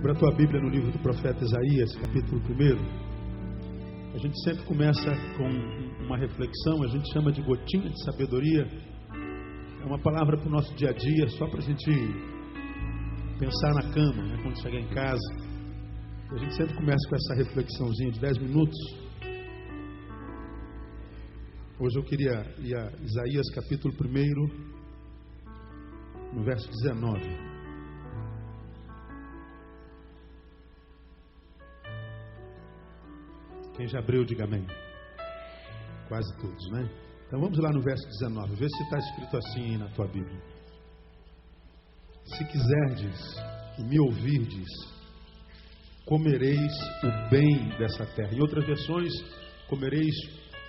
Abra a tua Bíblia no livro do profeta Isaías, capítulo 1. A gente sempre começa com uma reflexão, a gente chama de gotinha de sabedoria. É uma palavra para o nosso dia a dia, só para a gente pensar na cama, né, quando chegar em casa. A gente sempre começa com essa reflexãozinha de 10 minutos. Hoje eu queria ir a Isaías capítulo 1, no verso 19. Quem já abriu, diga amém. Quase todos, né? Então vamos lá no verso 19. Vê se está escrito assim na tua Bíblia. Se quiserdes e me ouvirdes, comereis o bem dessa terra. Em outras versões, comereis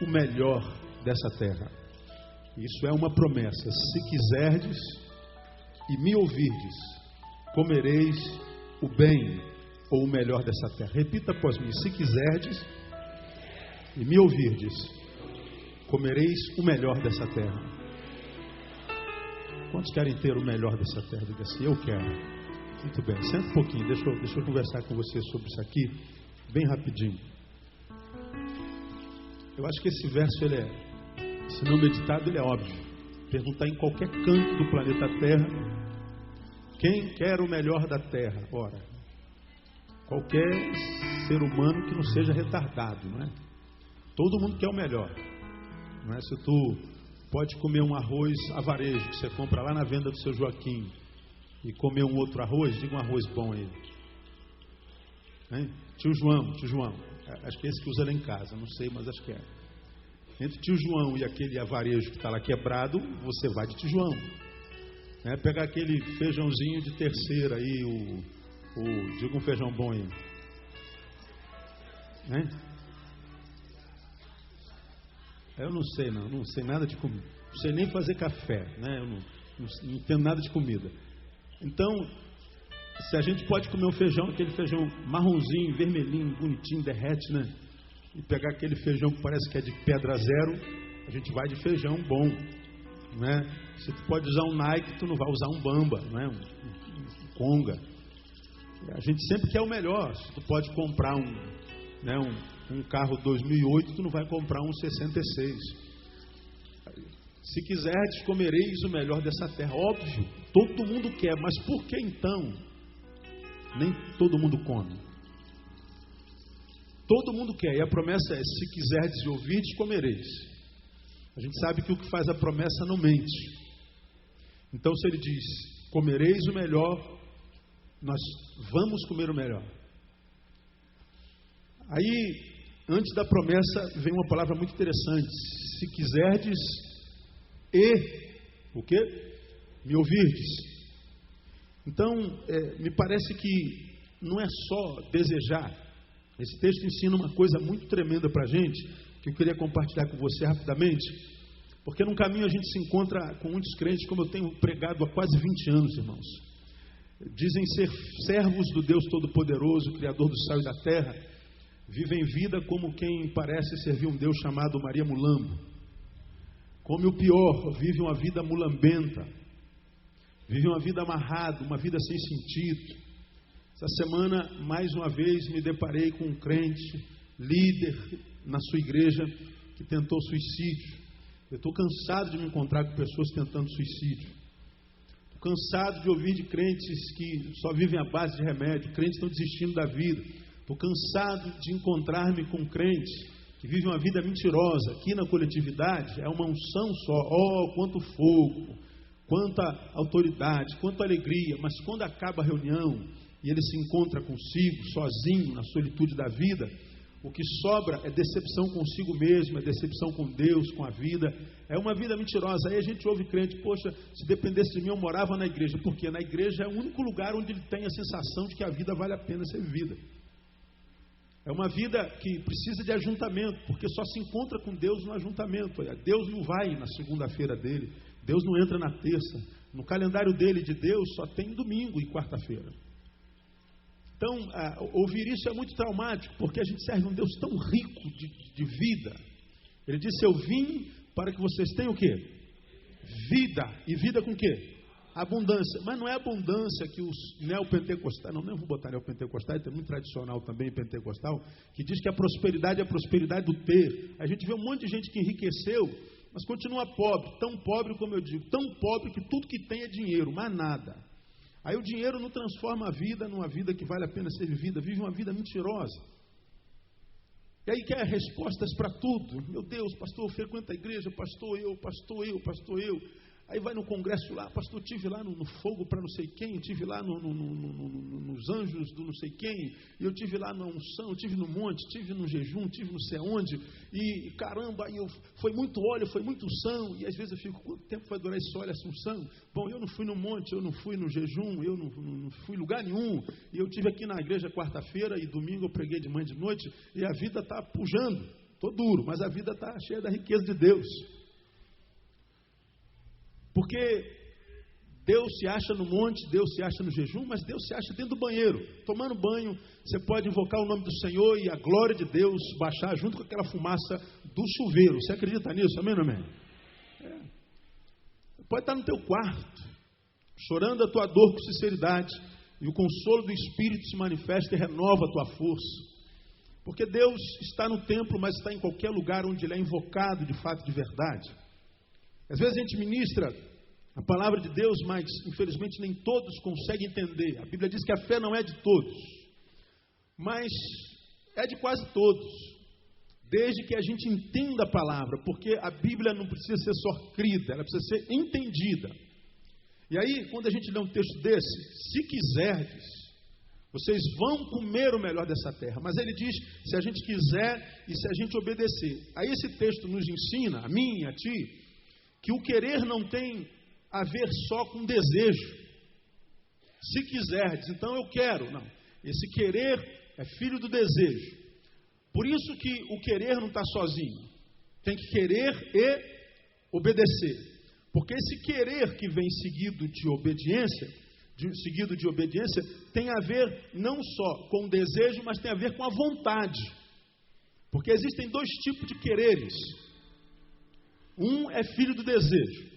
o melhor dessa terra. Isso é uma promessa. Se quiserdes e me ouvirdes, comereis o bem ou o melhor dessa terra. Repita após mim. Se quiserdes e me ouvirdes, comereis o melhor dessa terra. Quantos querem ter o melhor dessa terra? Diga assim, eu quero. Muito bem, senta um pouquinho, deixa eu conversar com você sobre isso aqui, bem rapidinho. Eu acho que esse verso, se não meditado, ele é óbvio. Perguntar em qualquer canto do planeta Terra, quem quer o melhor da terra? Ora, qualquer ser humano que não seja retardado, não é? Todo mundo quer o melhor, não é? Se tu pode comer um arroz a varejo que você compra lá na venda do seu Joaquim e comer um outro arroz, diga um arroz bom aí, hein? Tio João, acho que é esse que usa lá em casa, não sei, mas acho que é. Entre tio João e aquele a varejo que está lá quebrado, você vai de tio João, né? Pegar aquele feijãozinho de terceira aí, diga um feijão bom aí, né? Eu não sei nada de comida. Não sei nem fazer café, né? Eu não entendo nada de comida. Então, se a gente pode comer um feijão, aquele feijão marronzinho, vermelhinho, bonitinho, derrete, né? E pegar aquele feijão que parece que é de pedra zero, a gente vai de feijão bom, né? Se tu pode usar um Nike, tu não vai usar um Bamba, né? Um Conga. A gente sempre quer o melhor. Se tu pode comprar um carro 2008, tu não vai comprar um 66. Se quiserdes, comereis o melhor dessa terra. Óbvio, todo mundo quer, mas por que então nem todo mundo come? Todo mundo quer, e a promessa é: se quiserdes e ouvirdes, comereis. A gente sabe que o que faz a promessa não mente. Então, se ele diz, comereis o melhor, nós vamos comer o melhor. Aí, antes da promessa, vem uma palavra muito interessante. Se quiserdes e o quê? Me ouvirdes. Então, me parece que não é só desejar. Esse texto ensina uma coisa muito tremenda para a gente, que eu queria compartilhar com você rapidamente, porque no caminho a gente se encontra com muitos crentes, como eu tenho pregado há quase 20 anos, irmãos. Dizem ser servos do Deus Todo-Poderoso, Criador do céu e da terra. Vivem vida como quem parece servir um Deus chamado Maria Mulambo. Como o pior, vive uma vida mulambenta. Vive uma vida amarrada, uma vida sem sentido. Essa semana, mais uma vez, me deparei com um crente, líder na sua igreja, que tentou suicídio. Eu estou cansado de me encontrar com pessoas tentando suicídio. Estou cansado de ouvir de crentes que só vivem à base de remédio. Crentes estão desistindo da vida. Estou cansado de encontrar-me com crentes que vivem uma vida mentirosa. Aqui na coletividade é uma unção só. Oh, quanto fogo, quanta autoridade, quanta alegria. Mas quando acaba a reunião e ele se encontra consigo, sozinho, na solitude da vida, o que sobra é decepção consigo mesmo, é decepção com Deus, com a vida. É uma vida mentirosa. Aí a gente ouve crente, poxa, se dependesse de mim eu morava na igreja. Porque na igreja é o único lugar onde ele tem a sensação de que a vida vale a pena ser vivida. É uma vida que precisa de ajuntamento, porque só se encontra com Deus no ajuntamento. Deus não vai na segunda-feira dele, Deus não entra na terça. No calendário dele, de Deus, só tem domingo e quarta-feira. Então, ouvir isso é muito traumático, porque a gente serve um Deus tão rico de vida. Ele disse, eu vim para que vocês tenham o quê? Vida. E vida com o quê? abundância. Mas não é abundância que os neopentecostais, não vou botar neopentecostais, tem muito tradicional também pentecostal, que diz que a prosperidade é a prosperidade do ter. A gente vê um monte de gente que enriqueceu, mas continua pobre, tão pobre como eu digo, tão pobre que tudo que tem é dinheiro, mais nada. Aí o dinheiro não transforma a vida numa vida que vale a pena ser vivida, vive uma vida mentirosa. E aí quer respostas para tudo. Meu Deus, pastor, eu frequento a igreja, pastor, eu. Aí vai no congresso lá, pastor, eu estive lá no fogo para não sei quem, estive lá nos anjos do não sei quem, e eu estive lá na unção, eu estive no monte, estive no jejum, estive não sei aonde, e caramba, foi muito óleo, foi muito unção, e às vezes eu fico, quanto tempo vai durar esse óleo, essa unção? Bom, eu não fui no monte, eu não fui no jejum, eu não fui em lugar nenhum, e eu estive aqui na igreja quarta-feira, e domingo eu preguei de manhã e de noite, e a vida está pujando, estou duro, mas a vida está cheia da riqueza de Deus. Porque Deus se acha no monte, Deus se acha no jejum, mas Deus se acha dentro do banheiro. Tomando banho, você pode invocar o nome do Senhor e a glória de Deus baixar junto com aquela fumaça do chuveiro. Você acredita nisso? Amém, amém? Você pode estar no teu quarto, chorando a tua dor com sinceridade, e o consolo do Espírito se manifesta e renova a tua força. Porque Deus está no templo, mas está em qualquer lugar onde Ele é invocado de fato, de verdade. Às vezes a gente ministra a palavra de Deus, mas infelizmente nem todos conseguem entender. A Bíblia diz que a fé não é de todos, mas é de quase todos, desde que a gente entenda a palavra, porque a Bíblia não precisa ser só crida, ela precisa ser entendida. E aí, quando a gente lê um texto desse, se quiserdes, vocês vão comer o melhor dessa terra. Mas ele diz, se a gente quiser e se a gente obedecer. Aí esse texto nos ensina, a mim e a ti, que o querer não tem a ver só com desejo. Se quiserdes, então eu quero. Não, esse querer é filho do desejo. Por isso que o querer não está sozinho. Tem que querer e obedecer. Porque esse querer que vem seguido de obediência, tem a ver não só com o desejo, mas tem a ver com a vontade. Porque existem dois tipos de quereres. Um é filho do desejo.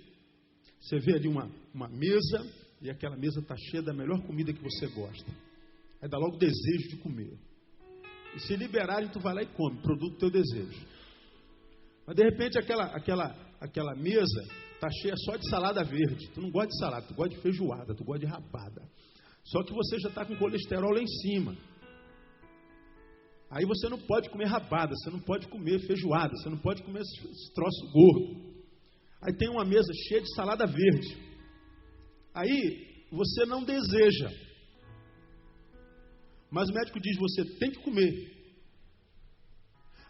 Você vê ali uma mesa, e aquela mesa está cheia da melhor comida que você gosta. Aí dá logo desejo de comer. E se liberarem, tu vai lá e come, produto do teu desejo. Mas de repente aquela mesa está cheia só de salada verde. Tu não gosta de salada, tu gosta de feijoada, tu gosta de rabada. Só que você já está com colesterol lá em cima. Aí você não pode comer rabada, você não pode comer feijoada, você não pode comer esse troço gordo. Aí tem uma mesa cheia de salada verde. Aí você não deseja. Mas o médico diz, você tem que comer.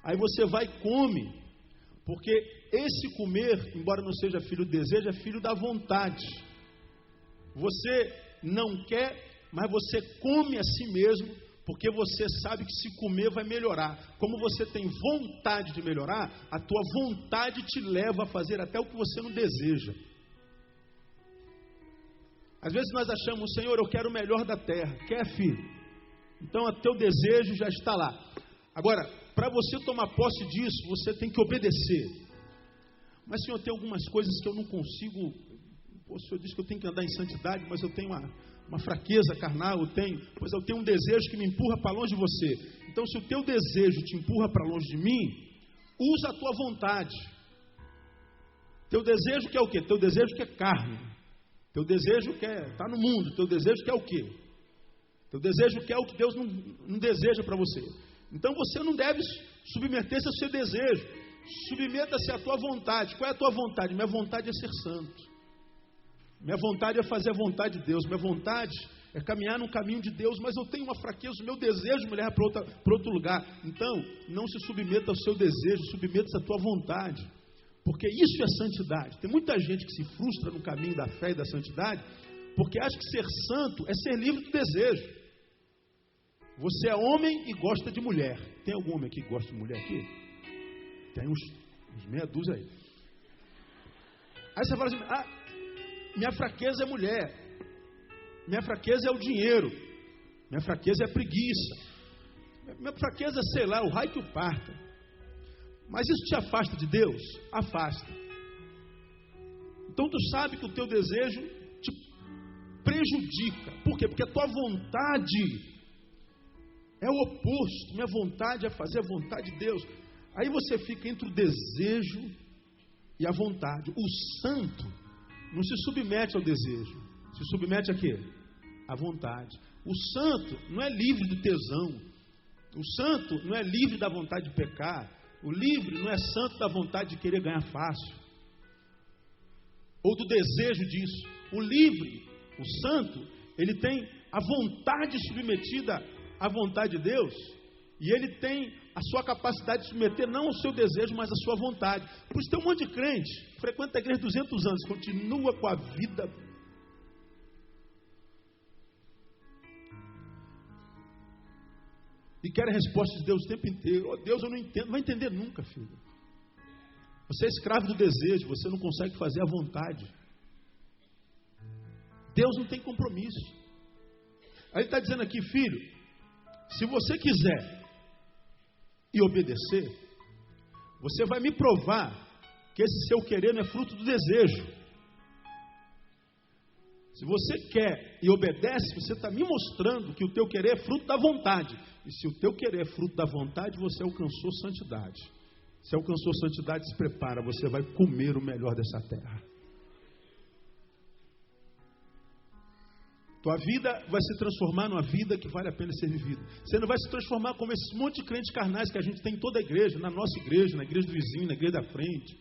Aí você vai e come. Porque esse comer, embora não seja filho do desejo, é filho da vontade. Você não quer, mas você come a si mesmo, porque você sabe que se comer vai melhorar. Como você tem vontade de melhorar, a tua vontade te leva a fazer até o que você não deseja. Às vezes nós achamos, Senhor, eu quero o melhor da terra. Quer, filho? Então o teu desejo já está lá. Agora, para você tomar posse disso, você tem que obedecer. Mas, Senhor, tem algumas coisas que eu não consigo. O Senhor diz que eu tenho que andar em santidade, mas eu tenho uma fraqueza carnal, eu tenho um desejo que me empurra para longe de você. Então, se o teu desejo te empurra para longe de mim, usa a tua vontade. Teu desejo quer o quê? Teu desejo quer carne. Teu desejo quer estar no mundo. Teu desejo quer o quê? Teu desejo quer o que Deus não deseja para você. Então, você não deve submeter-se ao seu desejo. Submeta-se à tua vontade. Qual é a tua vontade? Minha vontade é ser santo. Minha vontade é fazer a vontade de Deus. Minha vontade é caminhar no caminho de Deus. Mas eu tenho uma fraqueza. O meu desejo me leva para outro lugar. Então, não se submeta ao seu desejo. Submeta-se à tua vontade. Porque isso é santidade. Tem muita gente que se frustra no caminho da fé e da santidade, porque acha que ser santo é ser livre do desejo. Você é homem e gosta de mulher. Tem algum homem aqui que gosta de mulher aqui? Tem uns meia dúzia aí. Aí você fala assim, minha fraqueza é mulher. Minha fraqueza é o dinheiro. Minha fraqueza é a preguiça. Minha fraqueza é, sei lá, o raio que o parta. Mas isso te afasta de Deus? Afasta. Então tu sabe que o teu desejo prejudica. Por quê? Porque a tua vontade é o oposto. Minha vontade é fazer a vontade de Deus. Aí você fica entre o desejo e a vontade. O santo não se submete ao desejo. Se submete a quê? À vontade. O santo não é livre do tesão. O santo não é livre da vontade de pecar. O livre não é santo da vontade de querer ganhar fácil. Ou do desejo disso. O livre, o santo, ele tem a vontade submetida à vontade de Deus. E ele tem a sua capacidade de submeter não ao seu desejo, mas à sua vontade. Por isso tem um monte de crente, frequenta a igreja 200 anos, continua com a vida e quer a resposta de Deus o tempo inteiro. Oh, Deus, eu não entendo. Não vai entender nunca, filho. Você é escravo do desejo, você não consegue fazer a vontade. Deus não tem compromisso. Aí ele está dizendo aqui, filho, se você quiser e obedecer, você vai me provar que esse seu querer não é fruto do desejo. Se você quer e obedece, você está me mostrando que o teu querer é fruto da vontade. E se o teu querer é fruto da vontade, você alcançou santidade. Se alcançou santidade, se prepara, você vai comer o melhor dessa terra. Tua vida vai se transformar numa vida que vale a pena ser vivida. Você não vai se transformar como esses monte de crentes carnais que a gente tem em toda a igreja, na nossa igreja, na igreja do vizinho, na igreja da frente.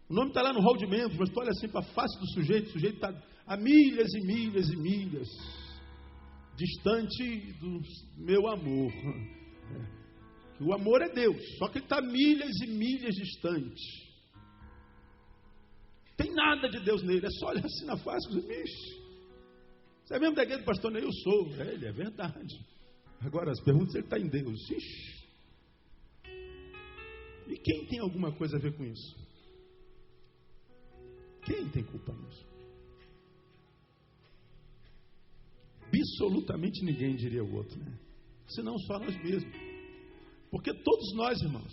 O nome está lá no hall de membros, mas tu olha assim para a face do sujeito, o sujeito está a milhas e milhas e milhas distante do meu amor. O amor é Deus, só que ele está milhas e milhas distante. Tem nada de Deus nele, é só olhar assim na face e dizer, bicho, você é mesmo da igreja do pastor Neil? Eu sou. Ele é verdade. Agora as perguntas, ele está em Deus. Ixi. E quem tem alguma coisa a ver com isso? Quem tem culpa nisso? Absolutamente ninguém, diria o outro, né? Senão só nós mesmos. Porque todos nós, irmãos,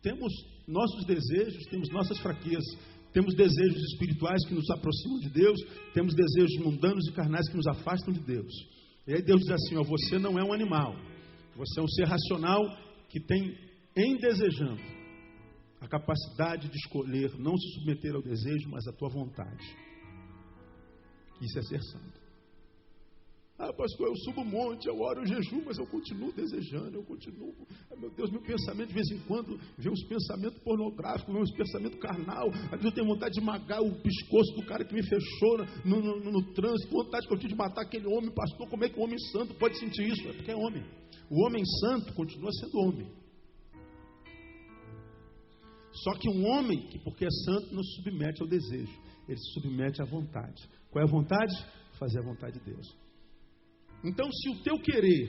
temos nossos desejos, temos nossas fraquezas, temos desejos espirituais que nos aproximam de Deus, temos desejos mundanos e carnais que nos afastam de Deus. E aí Deus diz assim, ó, você não é um animal, você é um ser racional que tem, em desejando, a capacidade de escolher, não se submeter ao desejo, mas à tua vontade. Isso é ser santo. Ah, pastor, eu subo um monte, eu oro, eu jejuo, mas eu continuo desejando, eu continuo. Ah, meu Deus, meu pensamento de vez em quando vem uns pensamentos pornográficos, vem uns pensamentos carnal. Às vezes eu tenho vontade de esmagar o pescoço do cara que me fechou no trânsito, vontade que eu tive de matar aquele homem. Pastor, como é que o homem santo pode sentir isso? É porque é homem. O homem santo continua sendo homem. Só que um homem que, porque é santo, não se submete ao desejo, ele se submete à vontade. Qual é a vontade? Fazer a vontade de Deus. Então, se o teu querer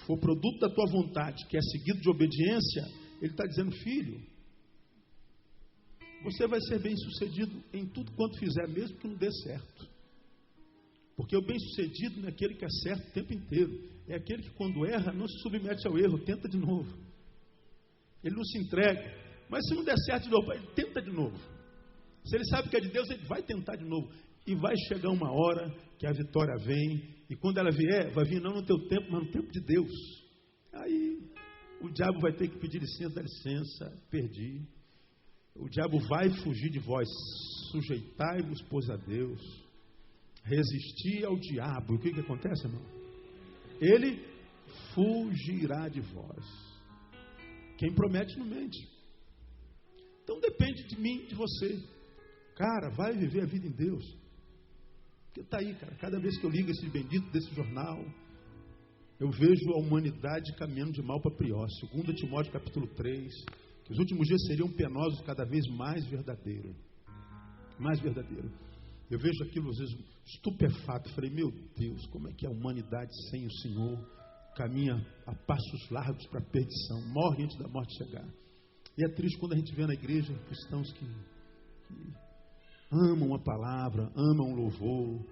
for produto da tua vontade, que é seguido de obediência, ele está dizendo, filho, você vai ser bem sucedido em tudo quanto fizer, mesmo que não dê certo. Porque o bem sucedido não é aquele que acerta o tempo inteiro, é aquele que quando erra, não se submete ao erro, tenta de novo. Ele não se entrega, mas se não der certo de novo, ele tenta de novo. Se ele sabe que é de Deus, ele vai tentar de novo. E vai chegar uma hora que a vitória vem. E quando ela vier, vai vir não no teu tempo, mas no tempo de Deus. Aí o diabo vai ter que pedir licença, dá licença, perdi. O diabo vai fugir de vós. Sujeitai-vos, pois, a Deus. Resistir ao diabo. E o que acontece, irmão? Ele fugirá de vós. Quem promete não mente. Então depende de mim, de você. Cara, vai viver a vida em Deus. Porque está aí, cara. Cada vez que eu ligo esse bendito desse jornal, eu vejo a humanidade caminhando de mal para pior. 2 Timóteo capítulo 3, que os últimos dias seriam penosos, cada vez mais verdadeiro. Mais verdadeiro. Eu vejo aquilo às vezes estupefato. Falei, meu Deus, como é que a humanidade sem o Senhor caminha a passos largos para a perdição, morre antes da morte chegar. E é triste quando a gente vê na igreja cristãos que amam a palavra, amam o louvor,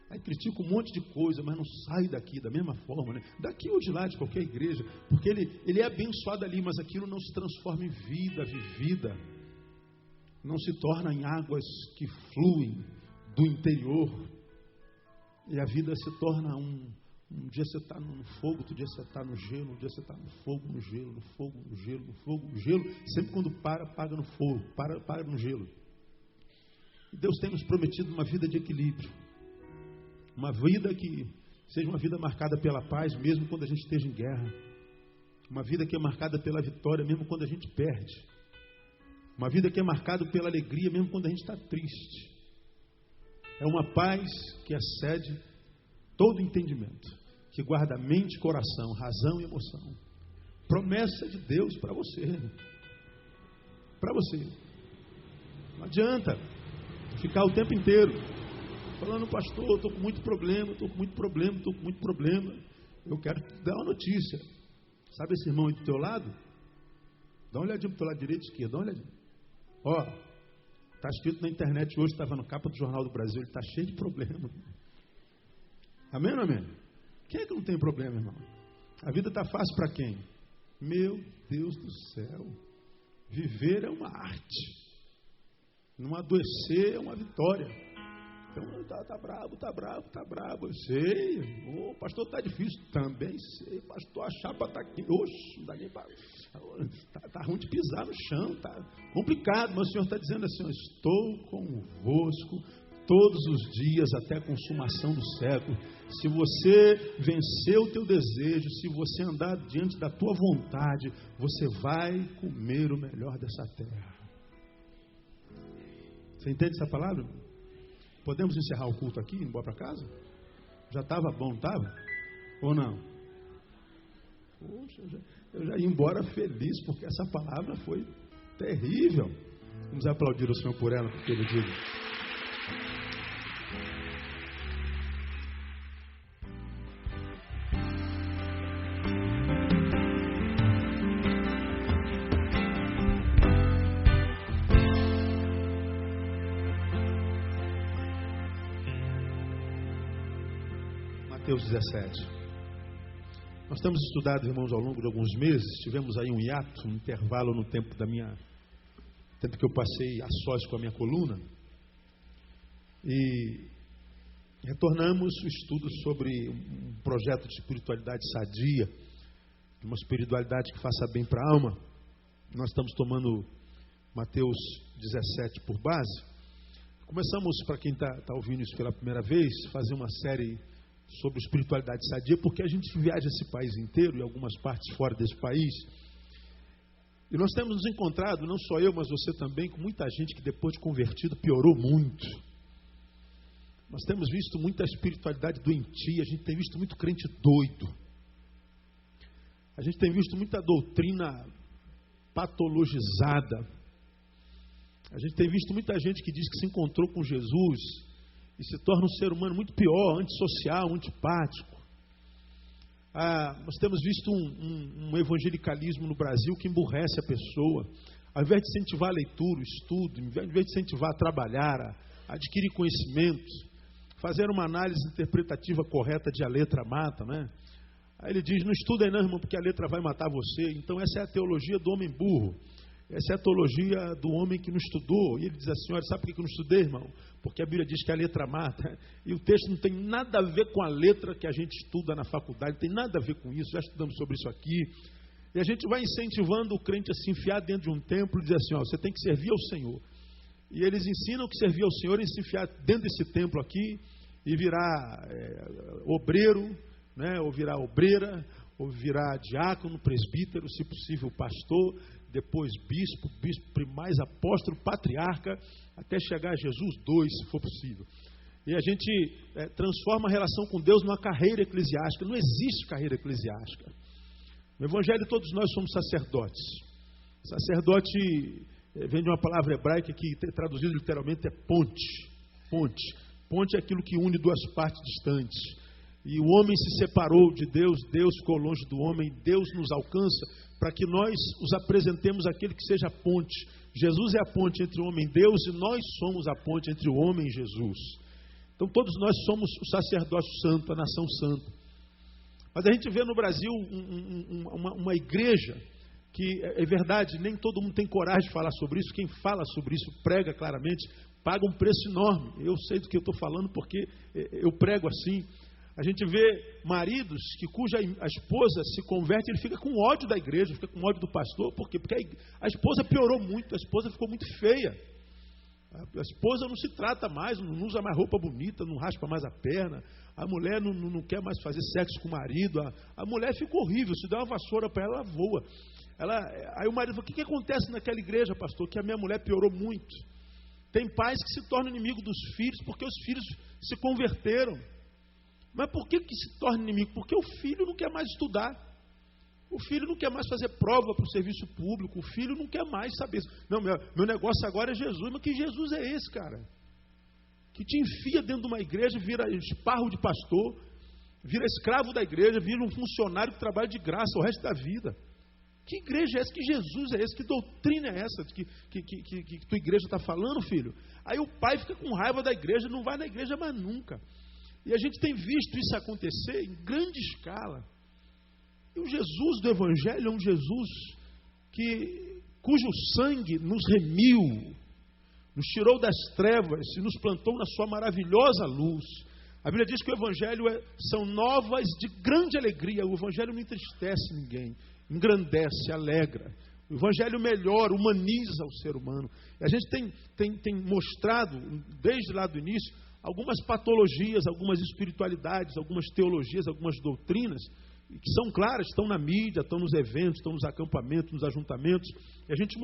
aí criticam um monte de coisa, mas não sai daqui da mesma forma, né? Daqui ou de lá, de qualquer igreja, porque ele é abençoado ali, mas aquilo não se transforma em vida vivida, não se torna em águas que fluem do interior. E a vida se torna um dia você está no fogo, outro dia você está no gelo, um dia você está no fogo, no gelo, no fogo, no gelo, no fogo, no gelo. Sempre quando paga no fogo, paga no gelo. E Deus tem nos prometido uma vida de equilíbrio. Uma vida que seja uma vida marcada pela paz, mesmo quando a gente esteja em guerra. Uma vida que é marcada pela vitória, mesmo quando a gente perde. Uma vida que é marcada pela alegria, mesmo quando a gente está triste. É uma paz que excede todo entendimento, que guarda mente, coração, razão e emoção. Promessa de Deus para você. Para você. Não adianta ficar o tempo inteiro falando, pastor, estou com muito problema, estou com muito problema, estou com muito problema. Eu quero te dar uma notícia. Sabe esse irmão aí do teu lado? Dá uma olhadinha para o teu lado direito e esquerdo, dá uma olhadinha. Ó, está escrito na internet hoje, estava no capa do Jornal do Brasil, ele está cheio de problema. Amém ou não amém? Quem é que não tem problema, irmão? A vida está fácil para quem? Meu Deus do céu. Viver é uma arte. Não adoecer é uma vitória. Então, tá bravo. Eu sei. O pastor está difícil. Também sei. Pastor, a chapa está aqui. Oxe, não dá nem para... Está ruim de pisar no chão. Está complicado. Mas o Senhor está dizendo assim, estou convosco todos os dias até a consumação do século. Se você vencer o teu desejo, se você andar diante da tua vontade, você vai comer o melhor dessa terra. Você entende essa palavra? Podemos encerrar o culto aqui e ir embora para casa? Já estava bom, não estava? Ou não? Poxa, eu já ia embora feliz, porque essa palavra foi terrível. Vamos aplaudir o Senhor por ela, porque ele diz. Mateus 17. Nós temos estudado, irmãos, ao longo de alguns meses. Tivemos aí um hiato, um intervalo no tempo tempo que eu passei a sós com a minha coluna. E retornamos o estudo sobre um projeto de espiritualidade sadia, uma espiritualidade que faça bem para a alma. Nós estamos tomando Mateus 17 por base. Começamos, para quem está ouvindo isso pela primeira vez, fazer uma série sobre espiritualidade sadia, porque a gente viaja esse país inteiro e algumas partes fora desse país. E nós temos nos encontrado, não só eu, mas você também, com muita gente que depois de convertido piorou muito. Nós temos visto muita espiritualidade doentia, a gente tem visto muito crente doido. A gente tem visto muita doutrina patologizada. A gente tem visto muita gente que diz que se encontrou com Jesus e se torna um ser humano muito pior, antissocial, antipático. Nós temos visto um evangelicalismo no Brasil que emburrece a pessoa. Ao invés de incentivar a leitura, o estudo, ao invés de incentivar a trabalhar, a adquirir conhecimentos, fazer uma análise interpretativa correta de a letra mata, né? Aí ele diz, não estuda aí não, irmão, porque a letra vai matar você. Então essa é a teologia do homem burro. Essa é a teologia do homem que não estudou. E ele diz assim, olha, sabe por que eu não estudei, irmão? Porque a Bíblia diz que a letra mata. E o texto não tem nada a ver com a letra que a gente estuda na faculdade. Não tem nada a ver com isso. Já estudamos sobre isso aqui. E a gente vai incentivando o crente a se enfiar dentro de um templo e dizer assim, ó, você tem que servir ao Senhor. E eles ensinam que servir ao Senhor é se enfiar dentro desse templo aqui e virar obreiro, né? Ou virar obreira, ou virar diácono, presbítero, se possível pastor, depois bispo mais apóstolo, patriarca, até chegar a Jesus 2, se for possível. E a gente transforma a relação com Deus numa carreira eclesiástica. Não existe carreira eclesiástica. No Evangelho todos nós somos sacerdotes. Sacerdote vem de uma palavra hebraica que traduzido literalmente é ponte. Ponte é aquilo que une duas partes distantes. E o homem se separou de Deus, Deus ficou longe do homem, Deus nos alcança para que nós os apresentemos aquele que seja a ponte. Jesus é a ponte entre o homem e Deus e nós somos a ponte entre o homem e Jesus. Então todos nós somos o sacerdócio santo, a nação santa. Mas a gente vê no Brasil uma igreja que, é verdade, nem todo mundo tem coragem de falar sobre isso. Quem fala sobre isso prega claramente, paga um preço enorme. Eu sei do que eu estou falando porque eu prego assim. A gente vê maridos cuja a esposa se converte, ele fica com ódio da igreja, fica com ódio do pastor. Por quê? Porque a esposa piorou muito, a esposa ficou muito feia. A esposa não se trata mais, não usa mais roupa bonita, não raspa mais a perna. A mulher não quer mais fazer sexo com o marido. A mulher fica horrível, se der uma vassoura para ela, ela voa. Aí o marido fala, o que acontece naquela igreja, pastor? Que a minha mulher piorou muito. Tem pais que se tornam inimigo dos filhos porque os filhos se converteram. Mas por que se torna inimigo? Porque o filho não quer mais estudar. O filho não quer mais fazer prova para o serviço público. O filho não quer mais saber. Não, meu negócio agora é Jesus. Mas que Jesus é esse, cara? Que te enfia dentro de uma igreja, vira esparro de pastor, vira escravo da igreja, vira um funcionário que trabalha de graça o resto da vida. Que igreja é essa? Que Jesus é esse? Que doutrina é essa que tua igreja está falando, filho? Aí o pai fica com raiva da igreja, não vai na igreja mais nunca. E a gente tem visto isso acontecer em grande escala. E o Jesus do Evangelho é um Jesus cujo sangue nos remiu, nos tirou das trevas e nos plantou na sua maravilhosa luz. A Bíblia diz que o Evangelho são novas de grande alegria. O Evangelho não entristece ninguém, engrandece, alegra. O Evangelho melhora, humaniza o ser humano. E a gente tem mostrado, desde lá do início, algumas patologias, algumas espiritualidades, algumas teologias, algumas doutrinas, que são claras, estão na mídia, estão nos eventos, estão nos acampamentos, nos ajuntamentos. E a gente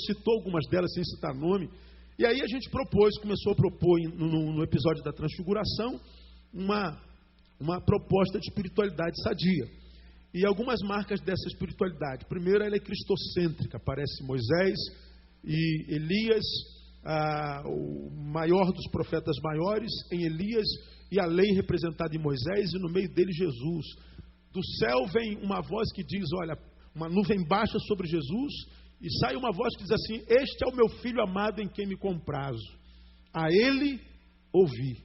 citou algumas delas sem citar nome. E aí a gente começou a propor no episódio da Transfiguração, uma proposta de espiritualidade sadia. E algumas marcas dessa espiritualidade. Primeiro, ela é cristocêntrica. Aparece Moisés e Elias, o maior dos profetas maiores, em Elias, e a lei representada em Moisés, e no meio dele Jesus. Do céu vem uma voz que diz, olha, uma nuvem baixa sobre Jesus, e sai uma voz que diz assim, este é o meu filho amado em quem me comprazo. A ele ouvi.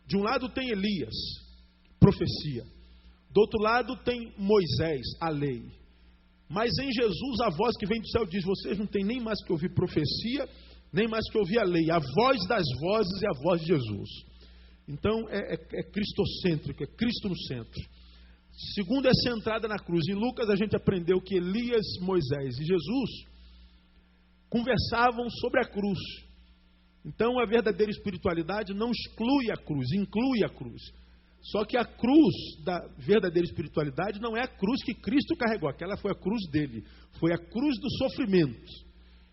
De um lado tem Elias, profecia. Do outro lado tem Moisés, a lei. Mas em Jesus a voz que vem do céu diz, vocês não têm nem mais que ouvir profecia, nem mais que ouvir a lei. A voz das vozes é a voz de Jesus. Então é cristocêntrico, é Cristo no centro. Segundo, é centrada na cruz. Em Lucas a gente aprendeu que Elias, Moisés e Jesus conversavam sobre a cruz. Então a verdadeira espiritualidade não exclui a cruz, inclui a cruz. Só que a cruz da verdadeira espiritualidade não é a cruz que Cristo carregou. Aquela foi a cruz dele. Foi a cruz do sofrimento.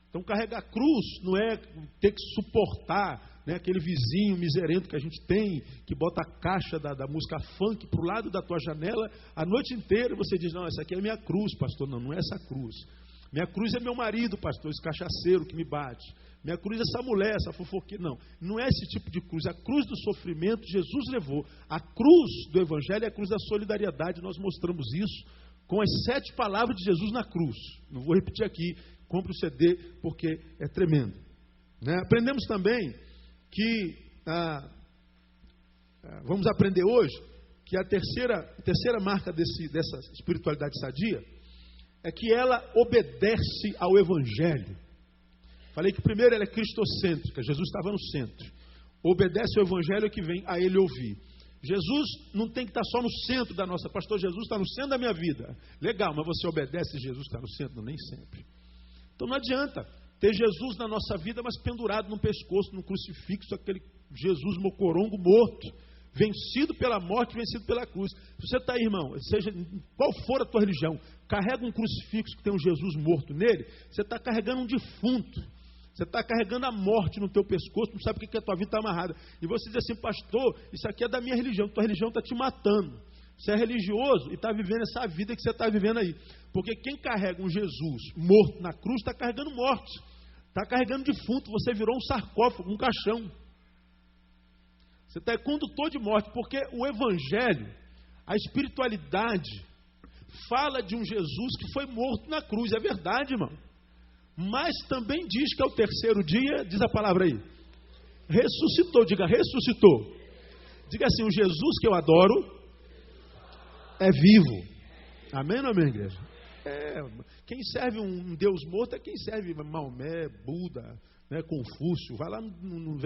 Então carregar a cruz não é ter que suportar, né, aquele vizinho miserento que a gente tem, que bota a caixa da música funk para o lado da tua janela a noite inteira e você diz, não, essa aqui é a minha cruz, pastor. Não, não é essa cruz. Minha cruz é meu marido, pastor, esse cachaceiro que me bate. Minha cruz é essa mulher, essa fofoqueira. Não, não é esse tipo de cruz. A cruz do sofrimento Jesus levou. A cruz do Evangelho é a cruz da solidariedade. Nós mostramos isso com as 7 palavras de Jesus na cruz. Não vou repetir aqui. Compre o CD porque é tremendo. Né? Aprendemos também que, vamos aprender hoje, que a terceira marca dessa espiritualidade sadia é que ela obedece ao Evangelho. Falei que primeiro ela é cristocêntrica, Jesus estava no centro. Obedece ao Evangelho que vem a ele ouvir. Jesus não tem que estar só no centro da nossa... Pastor, Jesus está no centro da minha vida. Legal, mas você obedece a Jesus que está no centro? Não, nem sempre. Então não adianta ter Jesus na nossa vida, mas pendurado no pescoço, num crucifixo, aquele Jesus mocorongo morto, vencido pela morte, vencido pela cruz. Se você está aí, irmão, seja qual for a tua religião, carrega um crucifixo que tem um Jesus morto nele, você está carregando um defunto. Você está carregando a morte no teu pescoço, não sabe o que a tua vida está amarrada. E você diz assim, pastor, isso aqui é da minha religião, tua religião está te matando. Você é religioso e está vivendo essa vida que você está vivendo aí. Porque quem carrega um Jesus morto na cruz está carregando morte. Está carregando defunto, você virou um sarcófago, um caixão. Você está condutor de morte, porque o Evangelho, a espiritualidade, fala de um Jesus que foi morto na cruz. É verdade, irmão. Mas também diz que ao terceiro dia, diz a palavra aí, ressuscitou. Diga, ressuscitou. Diga assim, o Jesus que eu adoro é vivo. Amém ou não, amém, igreja? Quem serve um Deus morto é quem serve Maomé, Buda, né, Confúcio, vai lá no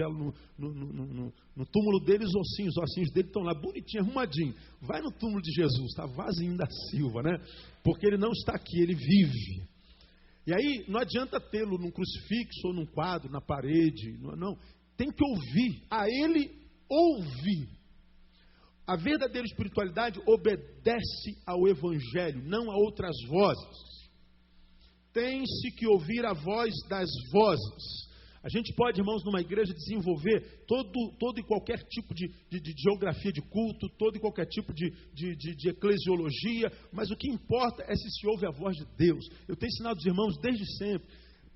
túmulo deles, os ossinhos dele estão lá, bonitinho, arrumadinho. Vai no túmulo de Jesus, está vazinho da Silva, né? Porque ele não está aqui, ele vive. E aí não adianta tê-lo num crucifixo ou num quadro, na parede, não. Tem que ouvir, a ele ouvir. A verdadeira espiritualidade obedece ao Evangelho, não a outras vozes. Tem-se que ouvir a voz das vozes. A gente pode, irmãos, numa igreja desenvolver todo e qualquer tipo de geografia de culto, todo e qualquer tipo de eclesiologia, mas o que importa é se ouve a voz de Deus. Eu tenho ensinado os irmãos desde sempre.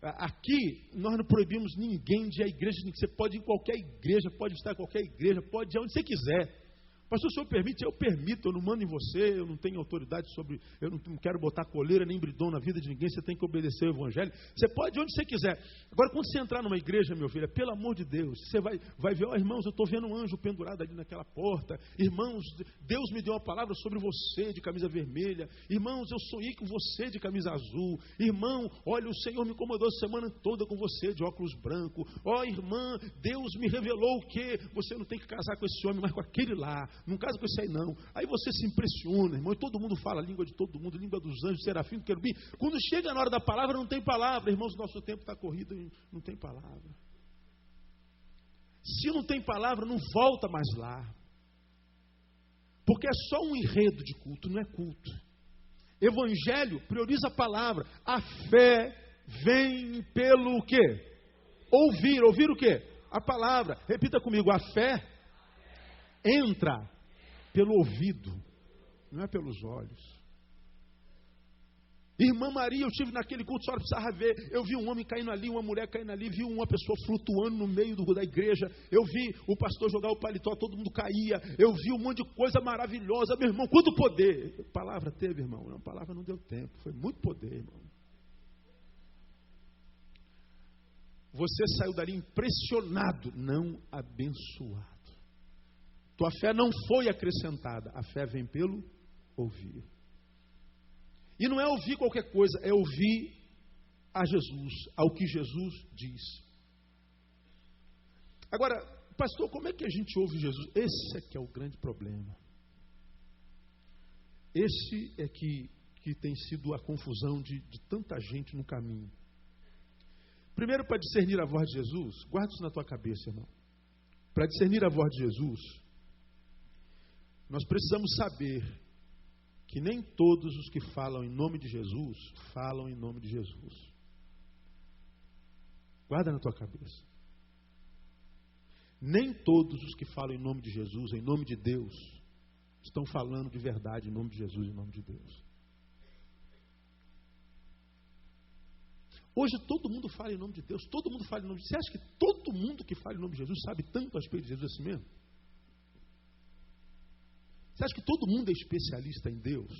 Aqui, nós não proibimos ninguém de ir à igreja. Você pode ir em qualquer igreja, pode estar em qualquer igreja, pode ir onde você quiser. Pastor, o senhor permite? Eu permito, eu não mando em você, eu não tenho autoridade sobre, eu não quero botar coleira nem bridão na vida de ninguém, você tem que obedecer o Evangelho. Você pode ir onde você quiser. Agora, quando você entrar numa igreja, meu filho, pelo amor de Deus, você vai ver, irmãos, eu estou vendo um anjo pendurado ali naquela porta. Irmãos, Deus me deu uma palavra sobre você de camisa vermelha. Irmãos, eu sonhei com você de camisa azul. Irmão, olha, o Senhor me incomodou a semana toda com você de óculos brancos. Irmã, Deus me revelou que você não tem que casar com esse homem, mas com aquele lá. Não casa com isso aí não. Aí você se impressiona, irmão, e todo mundo fala a língua de todo mundo, língua dos anjos, serafim, do querubim. Quando chega na hora da palavra, não tem palavra. Irmãos, nosso tempo está corrido e não tem palavra. Se não tem palavra, não volta mais lá. Porque é só um enredo de culto, não é culto. Evangelho prioriza a palavra. A fé vem pelo quê? Ouvir. Ouvir o quê? A palavra. Repita comigo, a fé entra pelo ouvido, não é pelos olhos. Irmã Maria, eu estive naquele culto, a senhora precisava ver. Eu vi um homem caindo ali, uma mulher caindo ali, vi uma pessoa flutuando no meio da igreja. Eu vi o pastor jogar o paletó, todo mundo caía. Eu vi um monte de coisa maravilhosa. Meu irmão, quanto poder! A palavra teve, irmão? Não, a palavra não deu tempo, foi muito poder, irmão. Você saiu dali impressionado, não abençoado. Tua fé não foi acrescentada, a fé vem pelo ouvir. E não é ouvir qualquer coisa, é ouvir a Jesus, ao que Jesus diz. Agora, pastor, como é que a gente ouve Jesus? Esse é que é o grande problema. Esse é que tem sido a confusão de tanta gente no caminho. Primeiro, para discernir a voz de Jesus, guarda isso na tua cabeça, irmão. Para discernir a voz de Jesus, nós precisamos saber que nem todos os que falam em nome de Jesus, falam em nome de Jesus. Guarda na tua cabeça. Nem todos os que falam em nome de Jesus, em nome de Deus, estão falando de verdade em nome de Jesus, em nome de Deus. Hoje todo mundo fala em nome de Deus, todo mundo fala em nome de Jesus. Você acha que todo mundo que fala em nome de Jesus sabe tanto a respeito de Jesus assim mesmo? Você acha que todo mundo é especialista em Deus?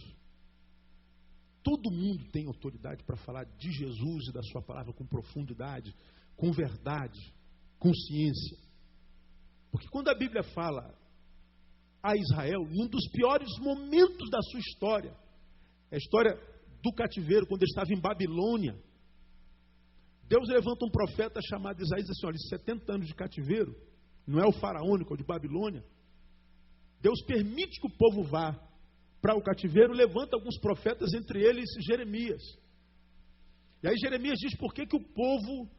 Todo mundo tem autoridade para falar de Jesus e da sua palavra com profundidade, com verdade, com ciência. Porque quando a Bíblia fala a Israel, num dos piores momentos da sua história, é a história do cativeiro, quando ele estava em Babilônia, Deus levanta um profeta chamado Isaías e diz assim, olha, 70 anos de cativeiro, não é o faraônico, é o de Babilônia. Deus permite que o povo vá para o cativeiro, levanta alguns profetas, entre eles Jeremias. E aí Jeremias diz por que o povo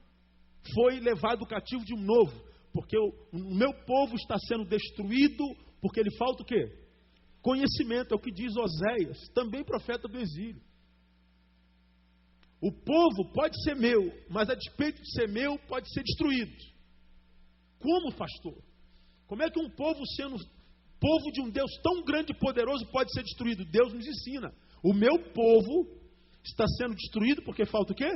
foi levado cativo de novo. Porque o meu povo está sendo destruído, porque ele falta o quê? Conhecimento, é o que diz Oséias, também profeta do exílio. O povo pode ser meu, mas a despeito de ser meu, pode ser destruído. Como, pastor? Como é que um povo sendo povo de um Deus tão grande e poderoso pode ser destruído? Deus nos ensina. O meu povo está sendo destruído porque falta o quê?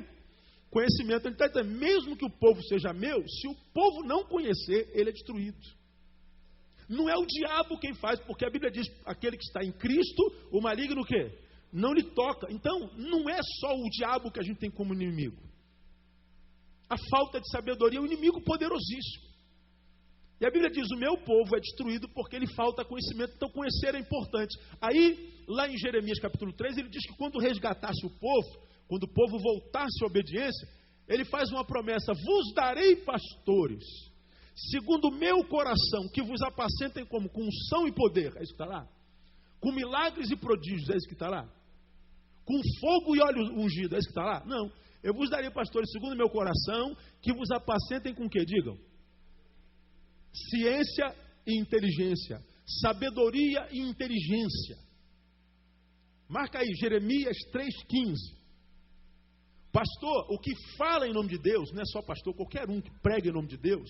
Conhecimento. Ele está dizendo, mesmo que o povo seja meu, se o povo não conhecer, ele é destruído. Não é o diabo quem faz, porque a Bíblia diz, aquele que está em Cristo, o maligno o quê? Não lhe toca. Então, não é só o diabo que a gente tem como inimigo. A falta de sabedoria é um inimigo poderosíssimo. E a Bíblia diz, o meu povo é destruído porque lhe falta conhecimento. Então, conhecer é importante. Aí, lá em Jeremias capítulo 3, ele diz que quando resgatasse o povo, quando o povo voltasse à obediência, ele faz uma promessa: vos darei pastores, segundo o meu coração, que vos apacentem como? Com unção e poder, é isso que está lá? Com milagres e prodígios, é isso que está lá? Com fogo e óleo ungido, é isso que está lá? Não, eu vos darei pastores segundo o meu coração, que vos apacentem com o que? Digam. Ciência e inteligência, sabedoria e inteligência. Marca aí, Jeremias 3,15. Pastor, o que fala em nome de Deus, não é só pastor, qualquer um que prega em nome de Deus,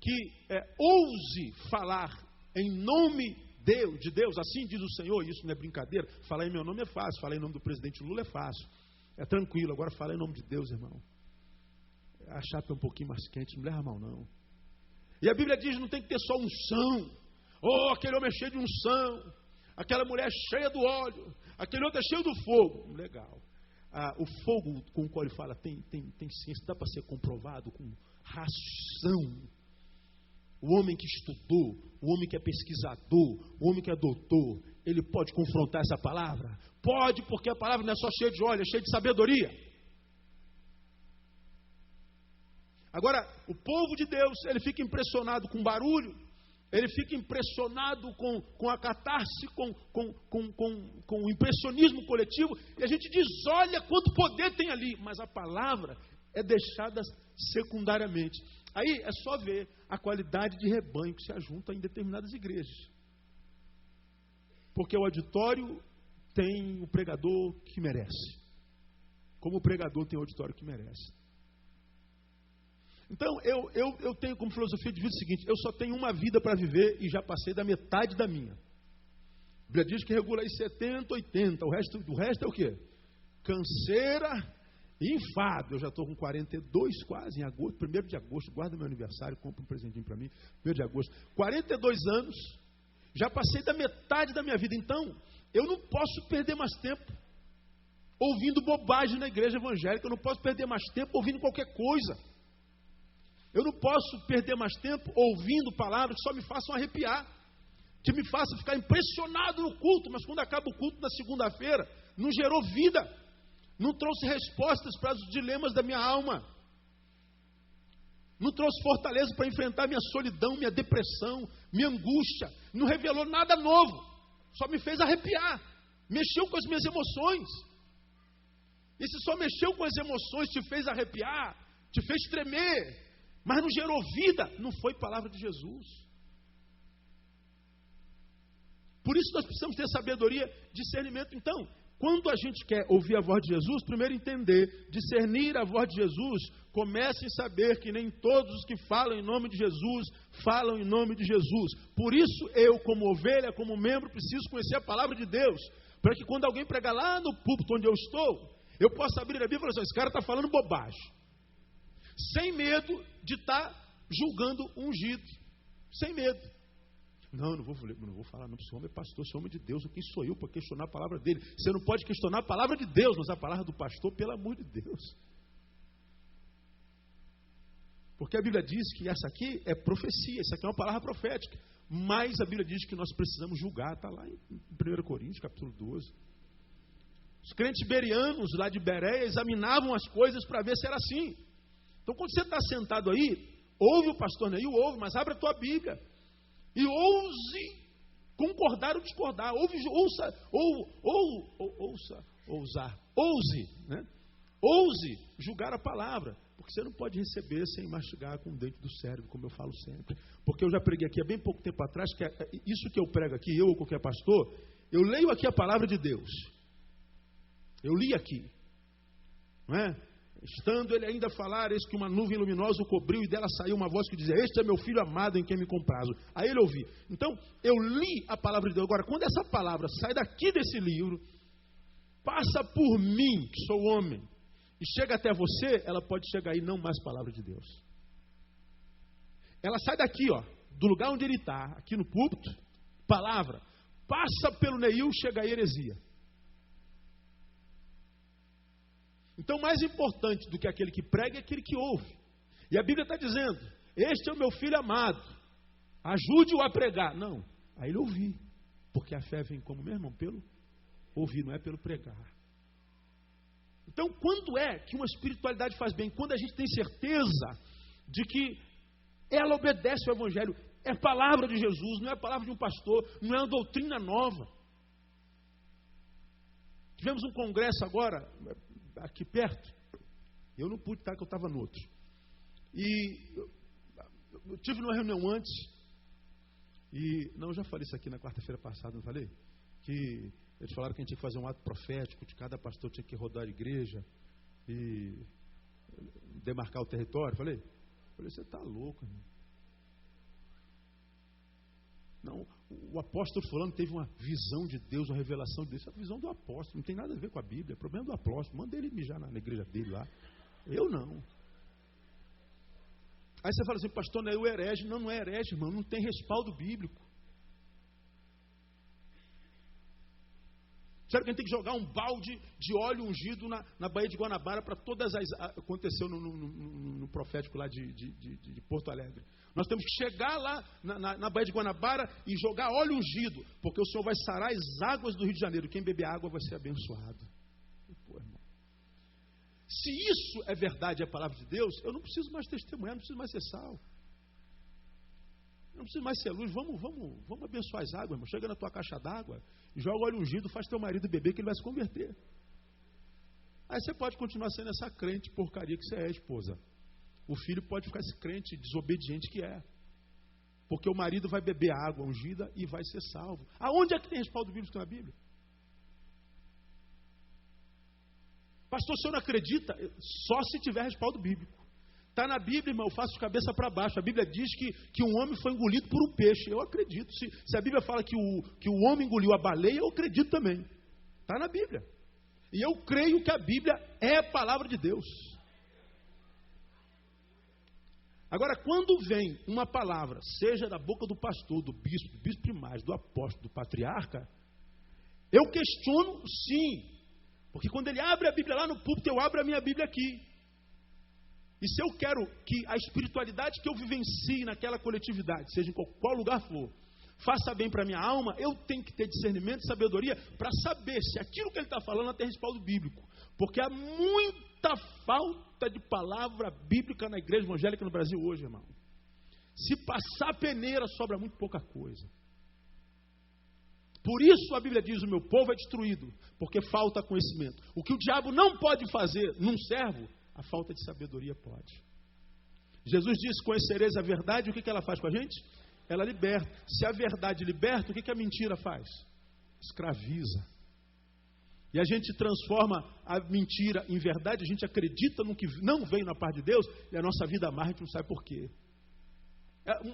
que ouse falar em nome de Deus, assim diz o Senhor, isso não é brincadeira. Falar em meu nome é fácil, falar em nome do presidente Lula é fácil, é tranquilo. Agora falar em nome de Deus, irmão, a chapa é um pouquinho mais quente, não leva mal não. E a Bíblia diz, não tem que ter só unção. Oh, aquele homem é cheio de unção, aquela mulher é cheia do óleo, aquele outro é cheio do fogo. Legal. O fogo com o qual ele fala tem ciência, dá para ser comprovado com ração. O homem que estudou, o homem que é pesquisador, o homem que é doutor, ele pode confrontar essa palavra? Pode, porque a palavra não é só cheia de óleo, é cheia de sabedoria. Agora, o povo de Deus, ele fica impressionado com barulho, ele fica impressionado com a catarse, com o impressionismo coletivo, e a gente diz, olha quanto poder tem ali, mas a palavra é deixada secundariamente. Aí é só ver a qualidade de rebanho que se ajunta em determinadas igrejas. Porque o auditório tem o pregador que merece, como o pregador tem o auditório que merece. Então, eu tenho como filosofia de vida o seguinte: eu só tenho uma vida para viver e já passei da metade da minha. A Bíblia diz que regula aí 70, 80. O resto é o quê? Canseira e enfado. Eu já estou com 42 quase, em agosto, 1º de agosto, guarda meu aniversário, compra um presentinho para mim, 1º de agosto. 42 anos, já passei da metade da minha vida. Então, eu não posso perder mais tempo ouvindo bobagem na igreja evangélica. Eu não posso perder mais tempo ouvindo qualquer coisa. Eu não posso perder mais tempo ouvindo palavras que só me façam arrepiar, que me façam ficar impressionado no culto, mas quando acaba o culto na segunda-feira, não gerou vida, não trouxe respostas para os dilemas da minha alma, não trouxe fortaleza para enfrentar minha solidão, minha depressão, minha angústia, não revelou nada novo, só me fez arrepiar, mexeu com as minhas emoções. E se só mexeu com as emoções, te fez arrepiar, te fez tremer, mas não gerou vida, não foi palavra de Jesus. Por isso nós precisamos ter sabedoria, discernimento. Então, quando a gente quer ouvir a voz de Jesus, primeiro entender, discernir a voz de Jesus, comece em saber que nem todos os que falam em nome de Jesus, falam em nome de Jesus. Por isso eu, como ovelha, como membro, preciso conhecer a palavra de Deus, para que quando alguém pregar lá no púlpito onde eu estou, eu possa abrir a Bíblia e falar assim: esse cara está falando bobagem. Sem medo de estar julgando um ungido. Sem medo. Não vou falar não, esse homem é pastor, esse homem é de Deus. Quem sou eu para questionar a palavra dele? Você não pode questionar a palavra de Deus, mas a palavra do pastor, pelo amor de Deus. Porque a Bíblia diz que essa aqui é profecia, essa aqui é uma palavra profética. Mas a Bíblia diz que nós precisamos julgar, está lá em 1 Coríntios, capítulo 12. Os crentes berianos lá de Bereia examinavam as coisas para ver se era assim. Então, quando você está sentado aí, ouve o pastor Neil, ouve, mas abre a tua Bíblia e ouse concordar ou discordar. Ouse, né? Ouse julgar a palavra, porque você não pode receber sem mastigar com o dente do cérebro, como eu falo sempre. Porque eu já preguei aqui há bem pouco tempo atrás, que isso que eu prego aqui, eu ou qualquer pastor, eu leio aqui a palavra de Deus. Eu li aqui, não é? Estando ele ainda a falar, eis que uma nuvem luminosa o cobriu e dela saiu uma voz que dizia: este é meu filho amado em quem me comprazo. Aí ele ouviu. Então, eu li a palavra de Deus. Agora, quando essa palavra sai daqui desse livro, passa por mim, que sou homem, e chega até você, ela pode chegar aí, não mais palavra de Deus. Ela sai daqui, ó, do lugar onde ele está, aqui no púlpito, palavra, passa pelo Neil, chega a heresia. Então, mais importante do que aquele que prega é aquele que ouve. E a Bíblia está dizendo: este é o meu filho amado, ajude-o a pregar. Não, aí ele ouvir, porque a fé vem como, meu irmão? Pelo ouvir, não é pelo pregar. Então, quando é que uma espiritualidade faz bem? Quando a gente tem certeza de que ela obedece ao Evangelho. É palavra de Jesus, não é palavra de um pastor, não é uma doutrina nova. Tivemos um congresso agora, aqui perto. Eu não pude estar, porque eu estava no outro. E eu tive uma reunião antes. E, não, eu já falei isso aqui na quarta-feira passada, não falei? Que eles falaram que a gente tinha que fazer um ato profético, de cada pastor tinha que rodar a igreja e demarcar o território. Falei, você está louco, irmão. Não, o apóstolo fulano teve uma visão de Deus, uma revelação de Deus. Essa é a visão do apóstolo, não tem nada a ver com a Bíblia. É problema do apóstolo. Manda ele mijar na igreja dele lá. Eu não. Aí você fala assim, pastor, não é o herege. Não, não é herege, irmão. Não tem respaldo bíblico. Sério que a gente tem que jogar um balde de óleo ungido na Baía de Guanabara para todas as... Aconteceu no profético lá de Porto Alegre. Nós temos que chegar lá na Baía de Guanabara e jogar óleo ungido, porque o Senhor vai sarar as águas do Rio de Janeiro. Quem beber água vai ser abençoado. Pô, irmão. Se isso é verdade, é a palavra de Deus, eu não preciso mais testemunhar, não preciso mais ser sal. Não preciso mais ser luz. Vamos abençoar as águas, irmão. Chega na tua caixa d'água, joga óleo ungido, faz teu marido beber que ele vai se converter. Aí você pode continuar sendo essa crente porcaria que você é, esposa. O filho pode ficar esse crente desobediente que é. Porque o marido vai beber água ungida e vai ser salvo. Aonde é que tem respaldo bíblico na Bíblia? Pastor, o senhor não acredita? Só se tiver respaldo bíblico. Está na Bíblia, irmão, eu faço de cabeça para baixo. A Bíblia diz que um homem foi engolido por um peixe. Eu acredito. Se a Bíblia fala que o homem engoliu a baleia, eu acredito também. Está na Bíblia. E eu creio que a Bíblia é a palavra de Deus. Agora, quando vem uma palavra, seja da boca do pastor, do bispo primário, do apóstolo, do patriarca, eu questiono sim. Porque quando ele abre a Bíblia lá no púlpito, eu abro a minha Bíblia aqui. E se eu quero que a espiritualidade que eu vivencie naquela coletividade, seja em qual lugar for, faça bem para a minha alma, eu tenho que ter discernimento e sabedoria para saber se aquilo que ele está falando tem respaldo bíblico. Porque há muita falta de palavra bíblica na igreja evangélica no Brasil hoje, irmão. Se passar a peneira, sobra muito pouca coisa. Por isso a Bíblia diz, o meu povo é destruído, porque falta conhecimento. O que o diabo não pode fazer num servo, a falta de sabedoria pode. Jesus disse, conhecereis a verdade, o que ela faz com a gente? Ela liberta. Se a verdade liberta, o que a mentira faz? Escraviza. E a gente transforma a mentira em verdade, a gente acredita no que não veio na parte de Deus, e a nossa vida amarra, a gente não sabe por quê.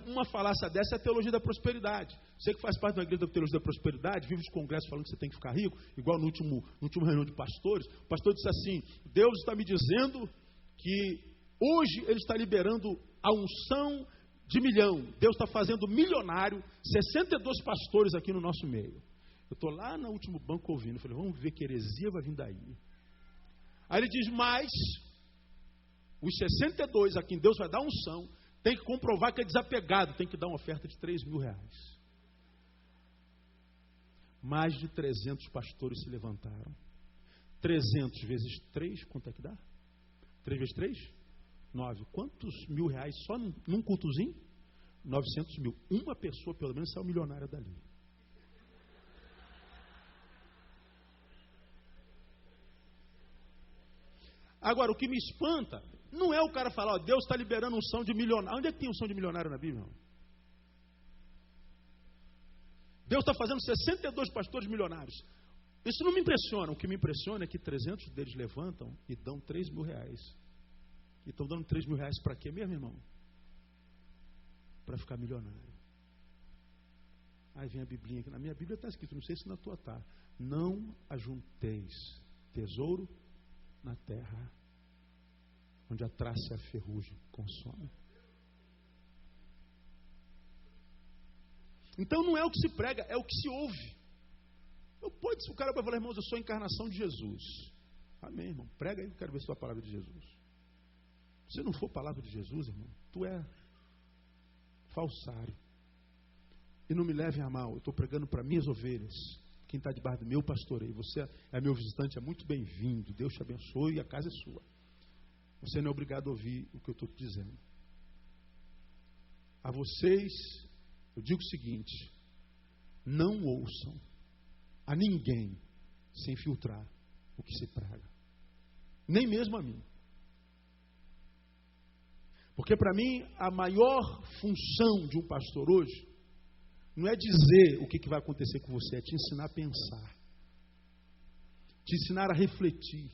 Uma falácia dessa é a teologia da prosperidade. Você que faz parte da igreja da teologia da prosperidade, vive os congressos falando que você tem que ficar rico, igual no último reunião de pastores, o pastor disse assim, Deus está me dizendo que hoje Ele está liberando a unção de $1 milhão. Deus está fazendo milionário 62 pastores aqui no nosso meio. Eu estou lá no último banco ouvindo, falei, vamos ver que heresia vai vir daí. Aí ele diz, mas os 62 a quem Deus vai dar unção, tem que comprovar que é desapegado, tem que dar uma oferta de R$3.000. Mais de 300 pastores se levantaram. 300 vezes 3, quanto é que dá? 3 vezes 3? 9. Quantos R$1.000 só num cultozinho? 900 mil. Uma pessoa, pelo menos, saiu milionária dali. Agora, o que me espanta não é o cara falar, ó, Deus está liberando unção de milionário. Onde é que tem unção de milionário na Bíblia, irmão? Deus está fazendo 62 pastores milionários. Isso não me impressiona. O que me impressiona é que 300 deles levantam e dão R$3.000. E estão dando R$3.000 para quê mesmo, irmão? Para ficar milionário. Aí vem a Biblinha aqui. Na minha Bíblia está escrito, não sei se na tua está. Não ajunteis tesouro na terra, onde a traça e a ferrugem consome. Então não é o que se prega, é o que se ouve. O cara vai falar, irmãos, eu sou a encarnação de Jesus. Amém, irmão. Prega aí, eu quero ver se é a palavra de Jesus. Se não for palavra de Jesus, irmão, tu é falsário. E não me levem a mal, eu estou pregando para minhas ovelhas, quem está debaixo do meu pastoreio. Você é meu visitante, é muito bem-vindo. Deus te abençoe e a casa é sua. Você não é obrigado a ouvir o que eu estou te dizendo. A vocês, eu digo o seguinte: não ouçam a ninguém sem filtrar o que se praga. Nem mesmo a mim. Porque para mim, a maior função de um pastor hoje não é dizer o que vai acontecer com você, é te ensinar a pensar. Te ensinar a refletir.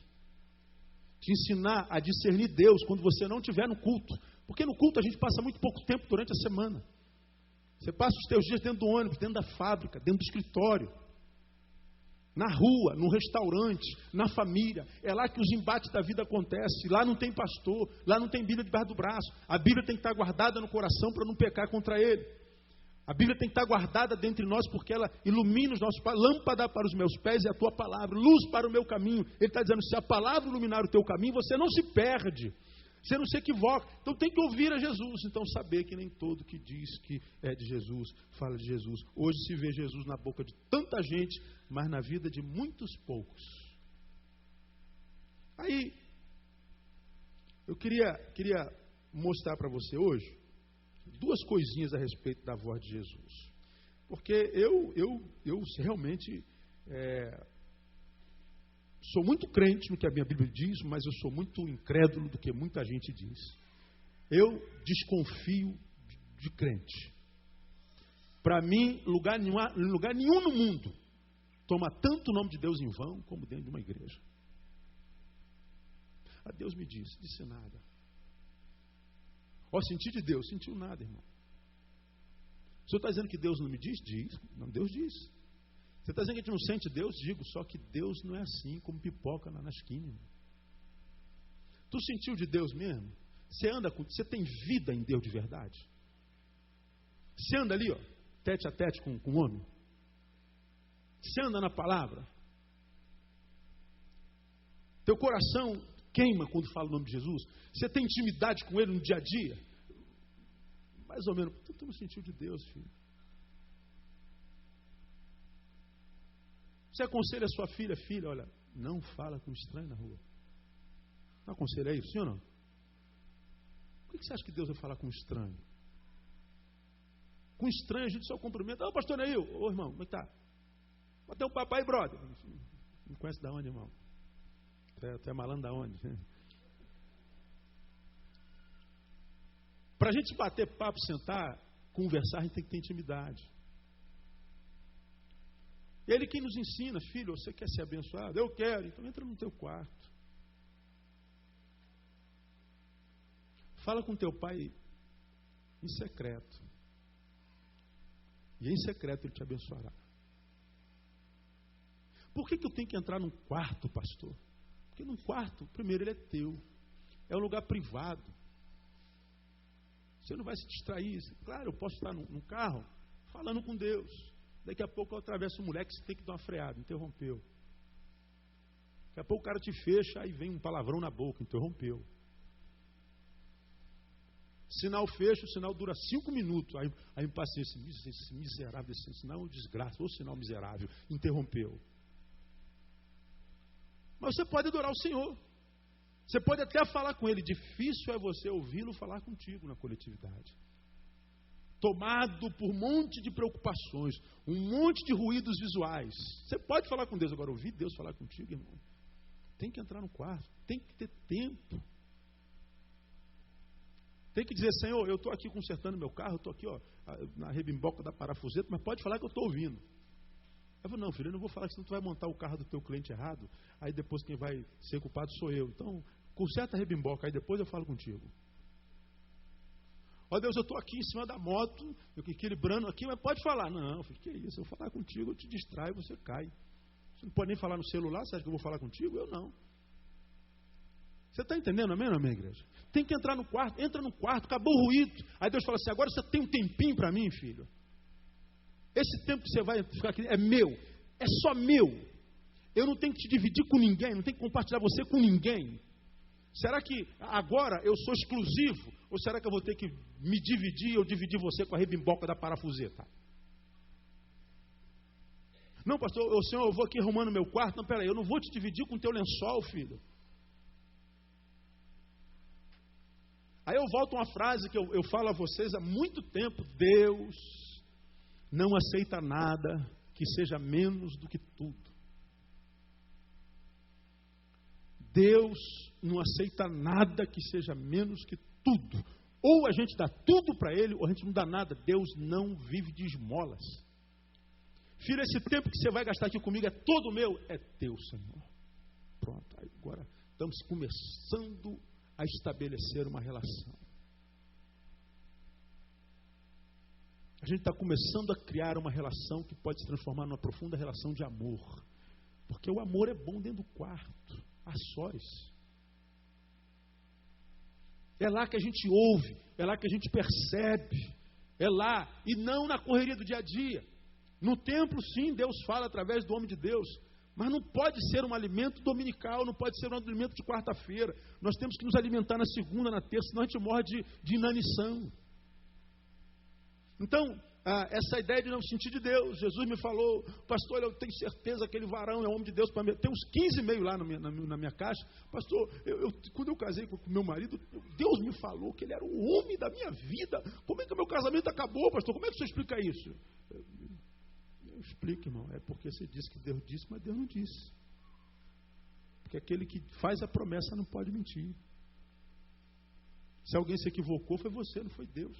Te ensinar a discernir Deus quando você não estiver no culto. Porque no culto a gente passa muito pouco tempo durante a semana. Você passa os teus dias dentro do ônibus, dentro da fábrica, dentro do escritório, na rua, no restaurante, na família. É lá que os embates da vida acontecem. Lá não tem pastor, lá não tem Bíblia debaixo do braço. A Bíblia tem que estar guardada no coração para não pecar contra ele. A Bíblia tem que estar guardada dentro de nós porque ela ilumina os nossos passos. Lâmpada para os meus pés é a tua palavra, luz para o meu caminho. Ele está dizendo, se a palavra iluminar o teu caminho, você não se perde. Você não se equivoca. Então tem que ouvir a Jesus. Então saber que nem todo que diz que é de Jesus, fala de Jesus. Hoje se vê Jesus na boca de tanta gente, mas na vida de muitos poucos. Aí, eu queria mostrar para você hoje duas coisinhas a respeito da voz de Jesus. Porque eu realmente sou muito crente no que a minha Bíblia diz, mas eu sou muito incrédulo do que muita gente diz. Eu desconfio de crente. Para mim, lugar nenhum no mundo toma tanto o nome de Deus em vão como dentro de uma igreja. A Deus me disse nada. Ó, senti de Deus, sentiu nada, irmão. O senhor está dizendo que Deus não me diz? Diz. Não, Deus diz. Você está dizendo que a gente não sente Deus? Digo, só que Deus não é assim, como pipoca na esquina, irmão. Tu sentiu de Deus mesmo? Você tem vida em Deus de verdade? Você anda ali, ó, tete a tete com o homem? Você anda na palavra? Teu coração queima quando fala o nome de Jesus? Você tem intimidade com Ele no dia a dia? Mais ou menos. Tu não sentiu de Deus, filho. Você aconselha a sua filha, olha, não fala com estranho na rua. Não aconselha isso, sim ou não? Por que você acha que Deus vai falar com estranho? Com estranho a gente só cumprimenta. Ô, pastor Neil, ô irmão, como é que tá? Bota um papai, brother. Não conhece de onde, irmão? Tu é malandro da onde? Para a gente bater papo, sentar, conversar, a gente tem que ter intimidade. Ele que nos ensina, filho, você quer ser abençoado? Eu quero, então entra no teu quarto. Fala com teu pai em secreto. E em secreto ele te abençoará. Por que eu tenho que entrar num quarto, pastor? Porque num quarto, primeiro, ele é teu. É um lugar privado. Você não vai se distrair. Claro, eu posso estar num carro falando com Deus. Daqui a pouco eu atravesso um moleque, você tem que dar uma freada. Interrompeu. Daqui a pouco o cara te fecha, aí vem um palavrão na boca. Interrompeu. Sinal fecha, o sinal dura 5 minutos. Aí a impaciência, esse miserável, esse sinal é um desgraça. Ou sinal miserável. Interrompeu. Mas você pode adorar o Senhor. Você pode até falar com Ele. Difícil é você ouvi-lo falar contigo na coletividade. Tomado por um monte de preocupações, um monte de ruídos visuais. Você pode falar com Deus. Agora, ouvir Deus falar contigo, irmão, tem que entrar no quarto. Tem que ter tempo. Tem que dizer, Senhor, eu estou aqui consertando meu carro, eu estou aqui, ó, na rebimboca da parafuseta, mas pode falar que eu estou ouvindo. Eu falo, não, filho, eu não vou falar que senão tu vai montar o carro do teu cliente errado, aí depois quem vai ser culpado sou eu. Então, conserta a rebimboca, aí depois eu falo contigo. Ó Deus, eu estou aqui em cima da moto, eu equilibrando aqui, mas pode falar. Não, filho, que isso, eu vou falar contigo, eu te distraio, você cai. Você não pode nem falar no celular, você acha que eu vou falar contigo? Eu não. Você está entendendo, amém, amém, igreja? Tem que entrar no quarto, entra no quarto, acabou o ruído. Aí Deus fala assim, agora você tem um tempinho para mim, filho. Esse tempo que você vai ficar aqui é meu, é só meu. Eu não tenho que te dividir com ninguém, não tenho que compartilhar você com ninguém. Será que agora eu sou exclusivo? Ou será que eu vou ter que me dividir ou dividir você com a rebimboca da parafuseta? Não, pastor, senhor, eu vou aqui arrumando meu quarto. Não, peraí, eu não vou te dividir com o teu lençol, filho. Aí eu volto a uma frase que eu falo a vocês há muito tempo. Deus não aceita nada que seja menos do que tudo. Deus não aceita nada que seja menos que tudo. Ou a gente dá tudo para Ele, ou a gente não dá nada. Deus não vive de esmolas. Filho, esse tempo que você vai gastar aqui comigo é todo meu. É teu, Senhor. Pronto, agora estamos começando a estabelecer uma relação. A gente está começando a criar uma relação que pode se transformar numa profunda relação de amor. Porque o amor é bom dentro do quarto, a sós. É lá que a gente ouve, é lá que a gente percebe, é lá, e não na correria do dia a dia. No templo, sim, Deus fala através do homem de Deus, mas não pode ser um alimento dominical, não pode ser um alimento de quarta-feira. Nós temos que nos alimentar na segunda, na terça, senão a gente morre de inanição. Então, essa ideia de não sentir de Deus, Jesus me falou, pastor, eu tenho certeza que aquele varão é homem de Deus. Tem uns 15 e-mails lá na minha caixa. Pastor, quando eu casei com o meu marido, Deus me falou que ele era o homem da minha vida. Como é que o meu casamento acabou, pastor? Como é que você explica isso? Eu explico, irmão, é porque você disse que Deus disse, mas Deus não disse. Porque aquele que faz a promessa não pode mentir. Se alguém se equivocou, foi você, não foi Deus.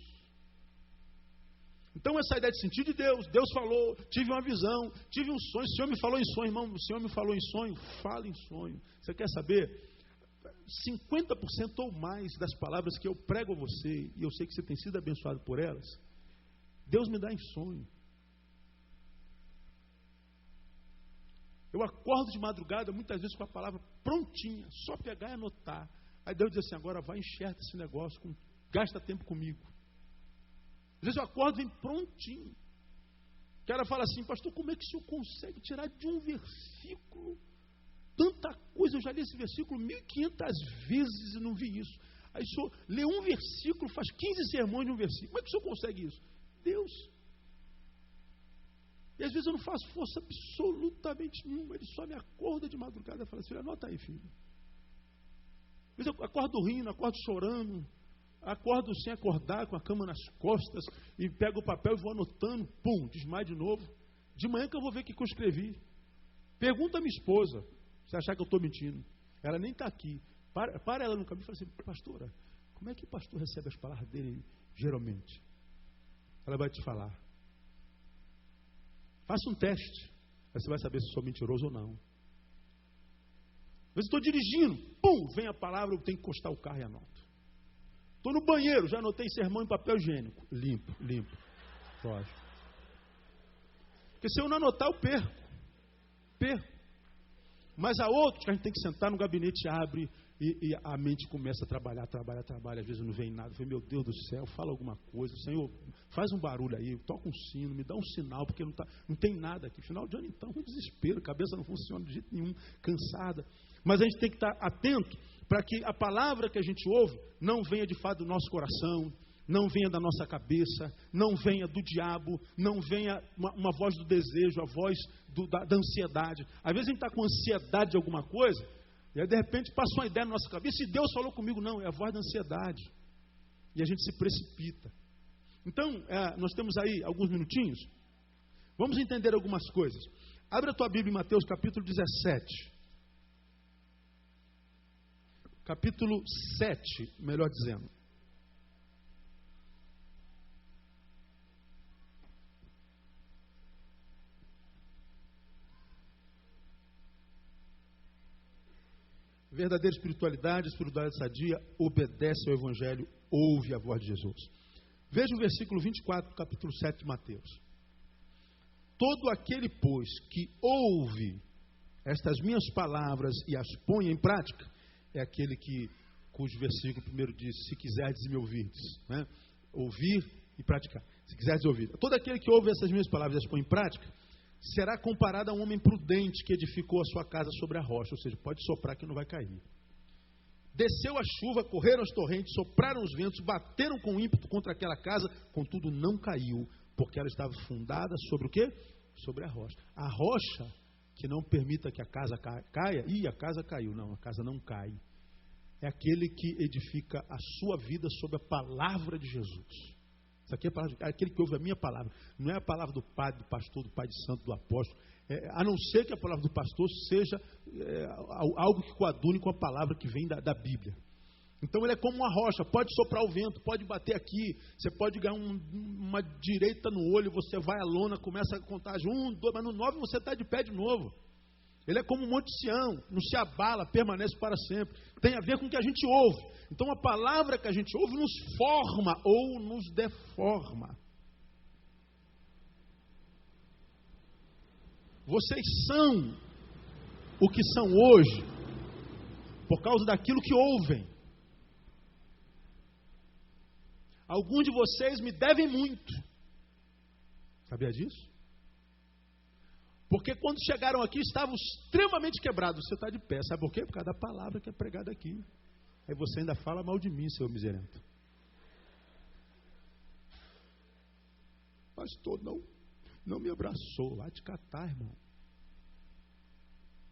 Então essa ideia de sentir de Deus, Deus falou, tive uma visão, tive um sonho, o Senhor me falou em sonho, irmão, o Senhor me falou em sonho, fala em sonho. Você quer saber? 50% ou mais das palavras que eu prego a você, e eu sei que você tem sido abençoado por elas, Deus me dá em sonho. Eu acordo de madrugada, muitas vezes com a palavra prontinha, só pegar e anotar. Aí Deus diz assim, agora vai, enxerta esse negócio, gasta tempo comigo. Às vezes eu acordo e vem prontinho. O cara fala assim, pastor, como é que o senhor consegue tirar de um versículo tanta coisa? Eu já li esse versículo 1500 vezes e não vi isso. Aí o senhor lê um versículo, faz 15 sermões de um versículo. Como é que o senhor consegue isso? Deus. E às vezes eu não faço força absolutamente nenhuma. Ele só me acorda de madrugada e fala assim, anota aí, filho. Às vezes eu acordo rindo, acordo chorando. Acordo sem acordar, com a cama nas costas, e pego o papel e vou anotando, pum, desmaio de novo. De manhã que eu vou ver o que eu escrevi. Pergunta a minha esposa, se achar que eu estou mentindo. Ela nem está aqui. Para ela no caminho e fala assim, pastora, como é que o pastor recebe as palavras dele geralmente? Ela vai te falar. Faça um teste, aí você vai saber se eu sou mentiroso ou não. Às vezes estou dirigindo, pum, vem a palavra, eu tenho que encostar o carro e anoto. Estou no banheiro, já anotei sermão em papel higiênico. Limpo. Lógico. Porque se eu não anotar, eu perco. Mas há outros que a gente tem que sentar no gabinete, abre e a mente começa a trabalhar. Às vezes não vem nada. Eu falei, meu Deus do céu, fala alguma coisa. Senhor, faz um barulho aí, toca um sino, me dá um sinal, porque não tem nada aqui. Final de ano, então, um desespero, a cabeça não funciona de jeito nenhum, cansada. Mas a gente tem que estar atento para que a palavra que a gente ouve não venha de fato do nosso coração, não venha da nossa cabeça, não venha do diabo, não venha uma voz do desejo, a voz da ansiedade. Às vezes a gente está com ansiedade de alguma coisa, e aí de repente passa uma ideia na nossa cabeça, e Deus falou comigo, não, é a voz da ansiedade. E a gente se precipita. Então, nós temos aí alguns minutinhos, vamos entender algumas coisas. Abre a tua Bíblia em Mateus capítulo 17. Capítulo 7, melhor dizendo. Verdadeira espiritualidade sadia, obedece ao Evangelho, ouve a voz de Jesus. Veja o versículo 24 do capítulo 7 de Mateus. Todo aquele, pois, que ouve estas minhas palavras e as põe em prática, é aquele cujo versículo primeiro diz, se quiserdes me ouvirdes, né? Ouvir e praticar. Se quiserdes ouvir. Todo aquele que ouve essas minhas palavras e as põe em prática, será comparado a um homem prudente que edificou a sua casa sobre a rocha, ou seja, pode soprar que não vai cair. Desceu a chuva, correram as torrentes, sopraram os ventos, bateram com ímpeto contra aquela casa, contudo não caiu, porque ela estava fundada sobre o quê? sobre a rocha. A rocha que não permita que a casa caia, a casa caiu. Não, a casa não cai. É aquele que edifica a sua vida sobre a palavra de Jesus. Isso aqui é aquele que ouve a minha palavra. Não é a palavra do padre, do pastor, do pai de santo, do apóstolo. A não ser que a palavra do pastor seja algo que coadune com a palavra que vem da Bíblia. Então ele é como uma rocha, pode soprar o vento, pode bater aqui, você pode ganhar uma direita no olho, você vai à lona, começa a contagem, 1, 2, mas no 9 você está de pé de novo. Ele é como o Monte Sião, não se abala, permanece para sempre. Tem a ver com o que a gente ouve. Então a palavra que a gente ouve nos forma ou nos deforma. Vocês são o que são hoje por causa daquilo que ouvem. Alguns de vocês me devem muito. Sabia disso? Porque quando chegaram aqui estavam extremamente quebrados. Você está de pé. Sabe por quê? Por causa da palavra que é pregada aqui. Aí você ainda fala mal de mim, seu miserento. Pastor, não me abraçou. Vai te catar, irmão.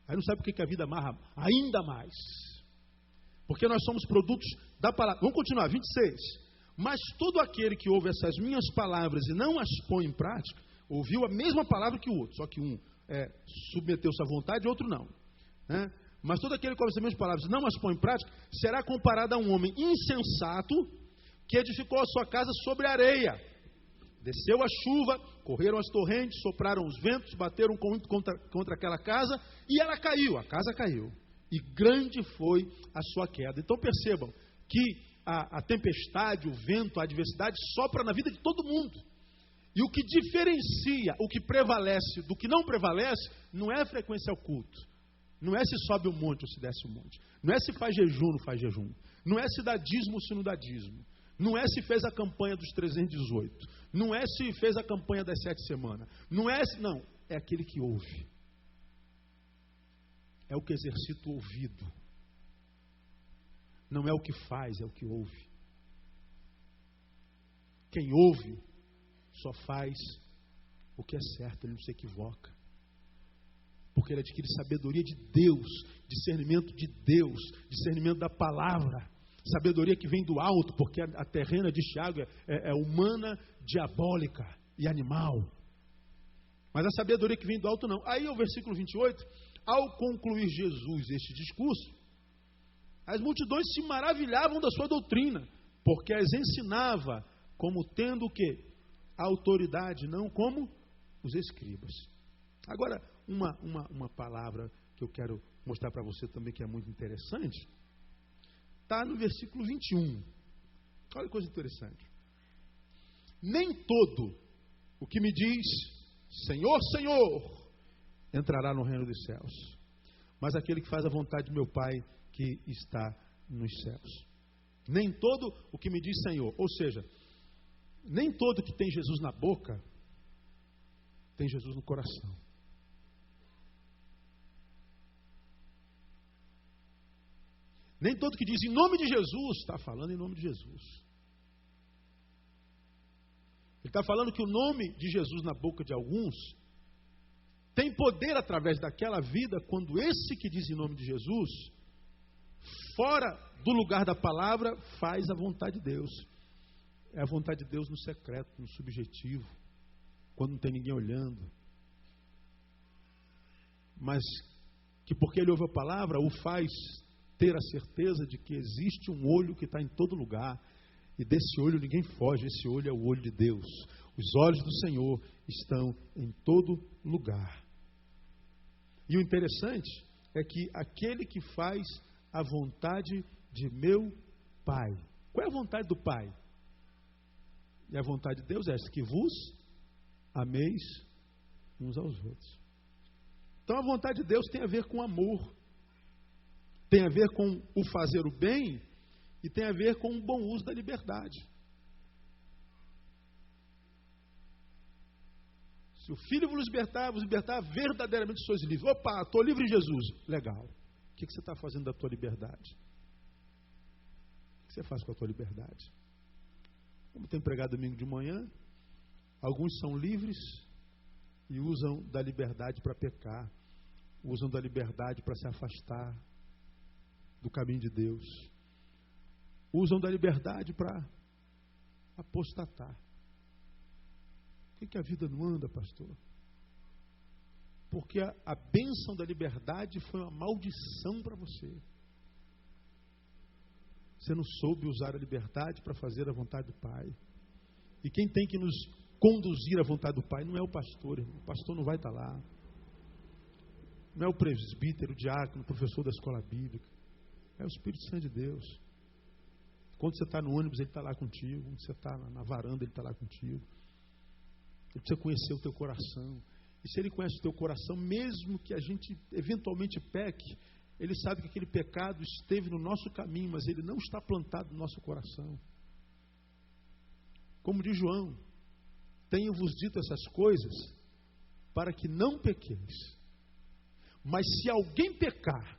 Aí não sabe por que a vida amarra ainda mais. Porque nós somos produtos da palavra. Vamos continuar, 26. Mas todo aquele que ouve essas minhas palavras e não as põe em prática, ouviu a mesma palavra que o outro, só que um submeteu-se à vontade e outro não. Né? Mas todo aquele que ouve essas minhas palavras e não as põe em prática, será comparado a um homem insensato que edificou a sua casa sobre areia. Desceu a chuva, correram as torrentes, sopraram os ventos, bateram contra aquela casa e ela caiu, a casa caiu. E grande foi a sua queda. Então percebam que a tempestade, o vento, a adversidade sopra na vida de todo mundo. E o que diferencia, o que prevalece do que não prevalece, não é a frequência ao culto. Não é se sobe o monte ou se desce o monte. Não é se faz jejum ou não faz jejum. Não é se dá dízimo ou se não dá dízimo. Não é se fez a campanha dos 318. Não é se fez a campanha das 7 semanas. Não, é aquele que ouve. É o que exercita o ouvido. Não é o que faz, é o que ouve. Quem ouve só faz o que é certo, ele não se equivoca. Porque ele adquire sabedoria de Deus, discernimento de Deus, discernimento da palavra. Sabedoria que vem do alto, porque a terrena de Tiago é humana, diabólica e animal. Mas a sabedoria que vem do alto não. Aí o versículo 28, ao concluir Jesus este discurso, as multidões se maravilhavam da sua doutrina, porque as ensinava como tendo o quê? A autoridade, não como os escribas. Agora, uma palavra que eu quero mostrar para você também, que é muito interessante, está no versículo 21. Olha que coisa interessante. Nem todo o que me diz, Senhor, Senhor, entrará no reino dos céus, mas aquele que faz a vontade de meu Pai que está nos céus. Nem todo o que me diz Senhor, ou seja, nem todo que tem Jesus na boca tem Jesus no coração. Nem todo que diz em nome de Jesus está falando em nome de Jesus. Ele está falando que o nome de Jesus na boca de alguns tem poder através daquela vida, quando esse que diz em nome de Jesus, fora do lugar da palavra, faz a vontade de Deus. É a vontade de Deus no secreto, no subjetivo, quando não tem ninguém olhando. Mas que porque ele ouve a palavra, o faz ter a certeza de que existe um olho que está em todo lugar. E desse olho ninguém foge, esse olho é o olho de Deus. Os olhos do Senhor estão em todo lugar. E o interessante é que aquele que faz a vontade de meu Pai. Qual é a vontade do Pai? E a vontade de Deus é essa, que vos ameis uns aos outros. Então a vontade de Deus tem a ver com amor. Tem a ver com o fazer o bem e tem a ver com o bom uso da liberdade. Se o Filho vos libertar verdadeiramente sois livres. Opa, estou livre em Jesus. Legal. O que você está fazendo da tua liberdade? O que você faz com a tua liberdade? Como tem pregado domingo de manhã, alguns são livres e usam da liberdade para pecar, usam da liberdade para se afastar do caminho de Deus, usam da liberdade para apostatar. Por que a vida não anda, pastor? Porque a bênção da liberdade foi uma maldição para você. Você não soube usar a liberdade para fazer a vontade do Pai. E quem tem que nos conduzir à vontade do Pai não é o pastor, irmão. O pastor não vai estar lá. Não é o presbítero, o diácono, o professor da escola bíblica. É o Espírito Santo de Deus. Quando você está no ônibus, ele está lá contigo. Quando você está na varanda, ele está lá contigo. Ele precisa conhecer o teu coração. E se ele conhece o teu coração, mesmo que a gente eventualmente peque, ele sabe que aquele pecado esteve no nosso caminho, mas ele não está plantado no nosso coração. Como diz João, tenho-vos dito essas coisas para que não pequeis. Mas se alguém pecar,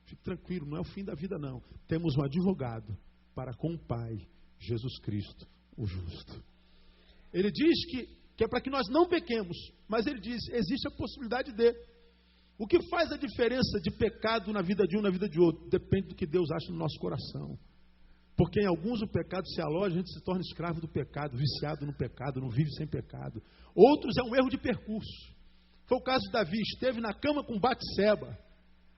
fique tranquilo, não é o fim da vida não. Temos um advogado para com o Pai, Jesus Cristo, o justo. Ele diz que é para que nós não pequemos, mas ele diz, existe a possibilidade de. O que faz a diferença de pecado na vida de um, na vida de outro? Depende do que Deus acha no nosso coração. Porque em alguns o pecado se aloja, a gente se torna escravo do pecado, viciado no pecado, não vive sem pecado. Outros é um erro de percurso. Foi o caso de Davi, esteve na cama com Batseba,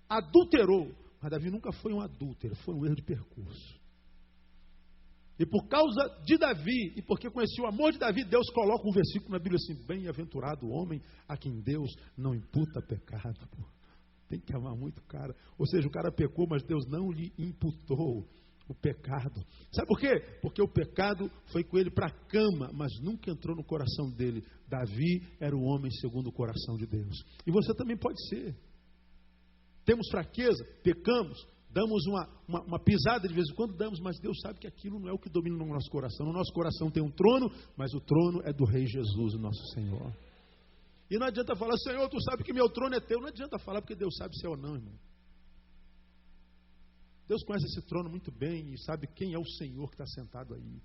adulterou, mas Davi nunca foi um adúltero, foi um erro de percurso. E por causa de Davi, e porque conhecia o amor de Davi, Deus coloca um versículo na Bíblia assim, bem-aventurado o homem a quem Deus não imputa pecado. Pô, tem que amar muito o cara. Ou seja, o cara pecou, mas Deus não lhe imputou o pecado. Sabe por quê? Porque o pecado foi com ele para a cama, mas nunca entrou no coração dele. Davi era o homem segundo o coração de Deus. E você também pode ser. Temos fraqueza, pecamos, damos uma pisada de vez em quando, damos, mas Deus sabe que aquilo não é o que domina no nosso coração. No nosso coração tem um trono, mas o trono é do Rei Jesus, o nosso Senhor. E não adianta falar, Senhor, tu sabe que meu trono é teu. Não adianta falar, porque Deus sabe se é ou não, irmão. Deus conhece esse trono muito bem e sabe quem é o Senhor que está sentado aí.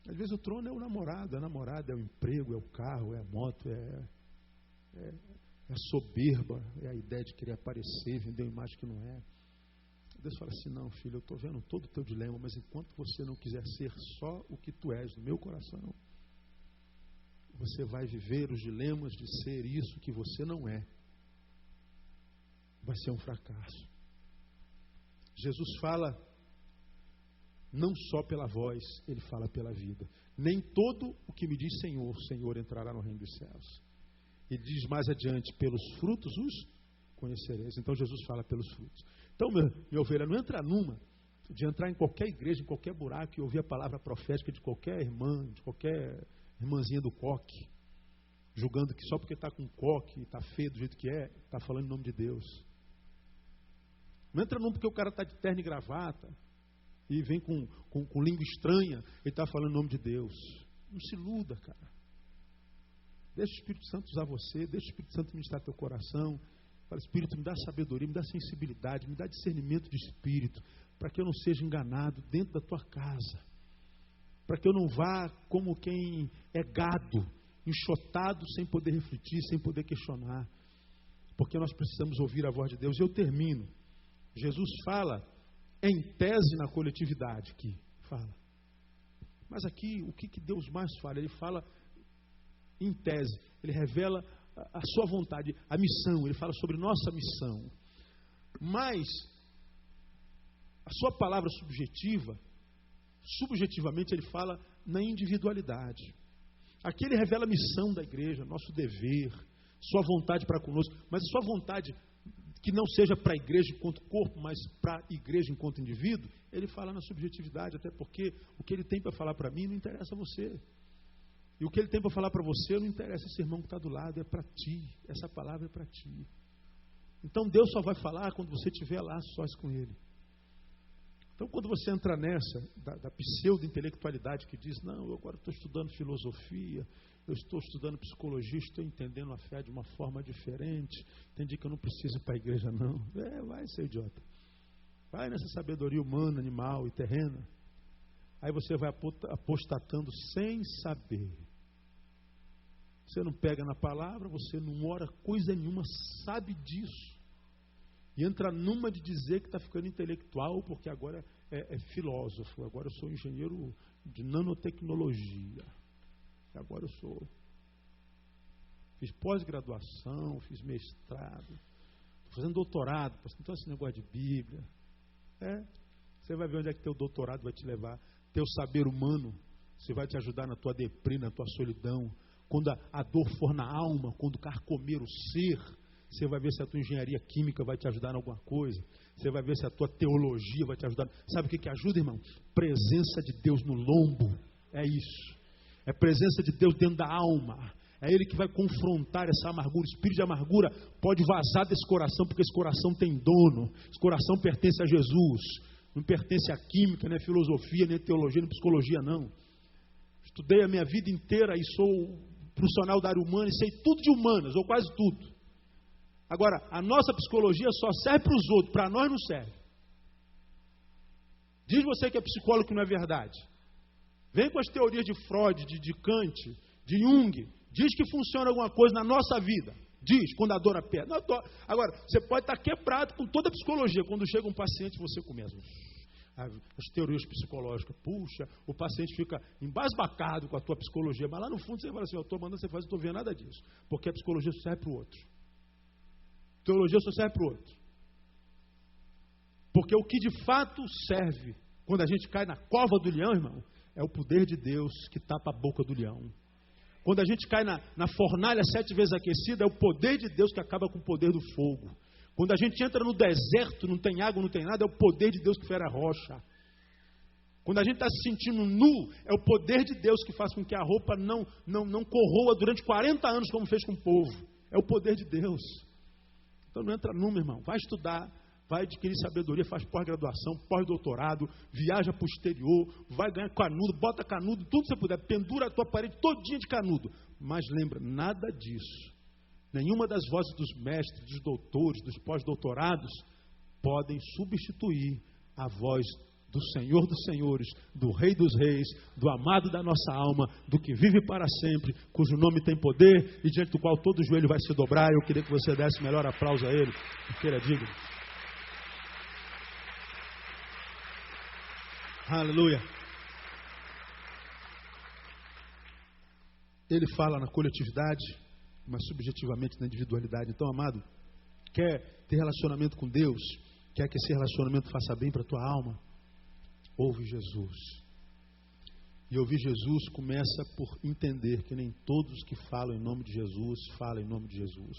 Às vezes o trono é o namorado, a namorada é o emprego, é o carro, é a moto, é a soberba, é a ideia de querer aparecer, vender uma imagem que não é. Deus fala assim, não, filho, eu estou vendo todo o teu dilema, mas enquanto você não quiser ser só o que tu és no meu coração, você vai viver os dilemas de ser isso que você não é. Vai ser um fracasso. Jesus fala não só pela voz, ele fala pela vida. Nem todo o que me diz Senhor, Senhor entrará no reino dos céus. Ele diz mais adiante, pelos frutos os conhecereis. Então Jesus fala pelos frutos. Então, minha ovelha, não entra numa de entrar em qualquer igreja, em qualquer buraco e ouvir a palavra profética de qualquer irmã, de qualquer irmãzinha do coque, julgando que só porque está com coque, está feio do jeito que é, está falando em nome de Deus. Não entra num porque o cara está de terno e gravata e vem com língua estranha e está falando em nome de Deus. Não se iluda, cara. Deixa o Espírito Santo usar você, deixa o Espírito Santo ministrar teu coração. Fala, Espírito, me dá sabedoria, me dá sensibilidade, me dá discernimento de espírito, para que eu não seja enganado dentro da tua casa. Para que eu não vá como quem é gado, enxotado, sem poder refletir, sem poder questionar. Porque nós precisamos ouvir a voz de Deus. E eu termino. Jesus fala em tese na coletividade aqui. Fala. Mas aqui, o que Deus mais fala? Ele fala em tese. Ele revela a sua vontade, a missão. Ele fala sobre nossa missão. Mas a sua palavra subjetivamente ele fala na individualidade. Aqui ele revela a missão da igreja, nosso dever, sua vontade para conosco. Mas a sua vontade que não seja para a igreja enquanto corpo, mas para a igreja enquanto indivíduo, ele fala na subjetividade, até porque o que ele tem para falar para mim não interessa a você. E o que ele tem para falar para você não interessa esse irmão que está do lado, é para ti. Essa palavra é para ti. Então Deus só vai falar quando você estiver lá sós com ele. Então quando você entra nessa, da pseudo-intelectualidade que diz, não, eu agora estou estudando filosofia, eu estou estudando psicologia, estou entendendo a fé de uma forma diferente, entendi que eu não preciso ir para a igreja não. Vai ser idiota. Vai nessa sabedoria humana, animal e terrena. Aí você vai apostatando sem saber. Você não pega na palavra, você não ora coisa nenhuma, sabe disso. E entra numa de dizer que está ficando intelectual, porque agora é filósofo, agora eu sou engenheiro de nanotecnologia. Agora eu sou. Fiz pós-graduação, fiz mestrado, estou fazendo doutorado, então esse negócio de Bíblia. Você vai ver onde é que teu doutorado vai te levar. Teu saber humano, você vai te ajudar na tua deprê, na tua solidão. Quando a dor for na alma, quando carcomer o ser, você vai ver se a tua engenharia química vai te ajudar em alguma coisa. Você vai ver se a tua teologia vai te ajudar. Sabe o que ajuda, irmão? Presença de Deus no lombo. É isso. É presença de Deus dentro da alma. É Ele que vai confrontar essa amargura. O espírito de amargura pode vazar desse coração, porque esse coração tem dono. Esse coração pertence a Jesus. Não pertence à química, nem à filosofia, nem à teologia, nem à psicologia, não. Estudei a minha vida inteira e sou profissional da área humana e sei tudo de humanas, ou quase tudo. Agora, a nossa psicologia só serve para os outros, para nós não serve. Diz você que é psicólogo que não é verdade. Vem com as teorias de Freud, de Kant, de Jung. Diz que funciona alguma coisa na nossa vida. Diz, quando a dor aperta. Agora, você pode estar quebrado com toda a psicologia. Quando chega um paciente, você começa. As teorias psicológicas. Puxa, o paciente fica embasbacado com a tua psicologia. Mas lá no fundo você fala assim, eu estou mandando você fazer, eu não estou vendo nada disso. Porque a psicologia só serve para o outro. A teologia só serve para o outro. Porque o que de fato serve, quando a gente cai na cova do leão, irmão, é o poder de Deus que tapa a boca do leão. Quando a gente cai na fornalha 7 vezes aquecida, é o poder de Deus que acaba com o poder do fogo. Quando a gente entra no deserto, não tem água, não tem nada, é o poder de Deus que fere a rocha. Quando a gente está se sentindo nu, é o poder de Deus que faz com que a roupa não corroa durante 40 anos, como fez com o povo. É o poder de Deus. Então não entra nu, meu irmão. Vai estudar, vai adquirir sabedoria, faz pós-graduação, pós-doutorado, viaja para o exterior, vai ganhar canudo, bota canudo, tudo que você puder, pendura a tua parede todinha de canudo. Mas lembra, nada disso. Nenhuma das vozes dos mestres, dos doutores, dos pós-doutorados podem substituir a voz do Senhor dos Senhores, do Rei dos Reis, do amado da nossa alma, do que vive para sempre, cujo nome tem poder e diante do qual todo joelho vai se dobrar. Eu queria que você desse o melhor aplauso a Ele, porque Ele é digno. Aleluia. Ele fala na coletividade, mas subjetivamente na individualidade. Então, amado, quer ter relacionamento com Deus, quer que esse relacionamento faça bem para a tua alma, ouve Jesus. E ouvir Jesus começa por entender que nem todos que falam em nome de Jesus, falam em nome de Jesus.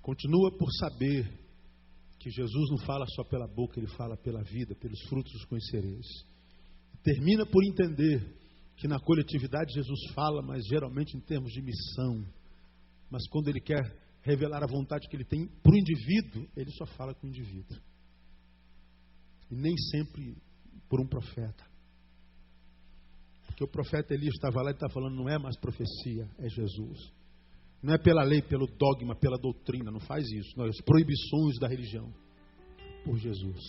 Continua por saber que Jesus não fala só pela boca, Ele fala pela vida, pelos frutos os conhecereis. Termina por entender que na coletividade Jesus fala, mas geralmente em termos de missão. Mas quando Ele quer revelar a vontade que Ele tem para o indivíduo, Ele só fala com o indivíduo. E nem sempre por um profeta. Porque o profeta Elias estava lá e está falando, não é mais profecia, é Jesus. Não é pela lei, pelo dogma, pela doutrina, não faz isso. Não, as proibições da religião. Por Jesus.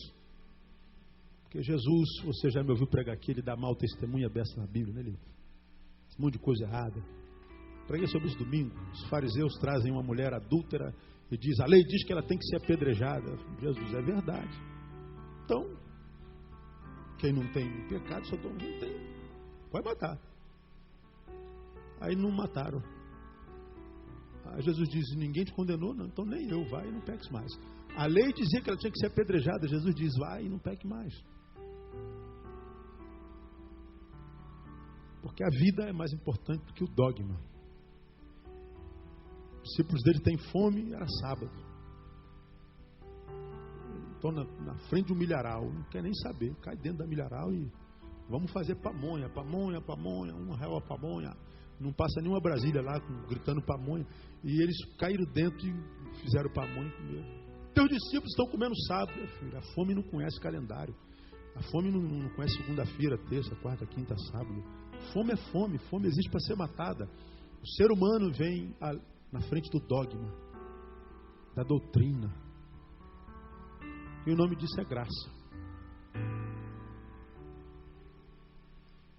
Porque Jesus, você já me ouviu pregar aqui, ele dá mau testemunho aberto na Bíblia, né? Ele um monte de coisa errada. Preguei sobre isso domingo. Os fariseus trazem uma mulher adúltera e diz, a lei diz que ela tem que ser apedrejada. Jesus, é verdade. Então, quem não tem pecado, só não tem. Pode matar. Aí não mataram. Aí Jesus diz, ninguém te condenou, não, então nem eu, vai e não peques mais. A lei dizia que ela tinha que ser apedrejada. Jesus diz, vai e não peque mais. Porque a vida é mais importante do que o dogma. Os discípulos dele têm fome, era sábado. Estão na frente de um milharal, não quer nem saber. Cai dentro da milharal e vamos fazer pamonha, pamonha, pamonha, R$1 a pamonha. Não passa nenhuma Brasília lá gritando pamonha. E eles caíram dentro e fizeram pamonha e comeram. Teus discípulos estão comendo sábado. Meu filho, a fome não conhece calendário. A fome não conhece segunda-feira, terça, quarta, quinta, sábado. Fome é fome. Fome existe para ser matada. O ser humano vem na frente do dogma, da doutrina. E o nome disso é graça.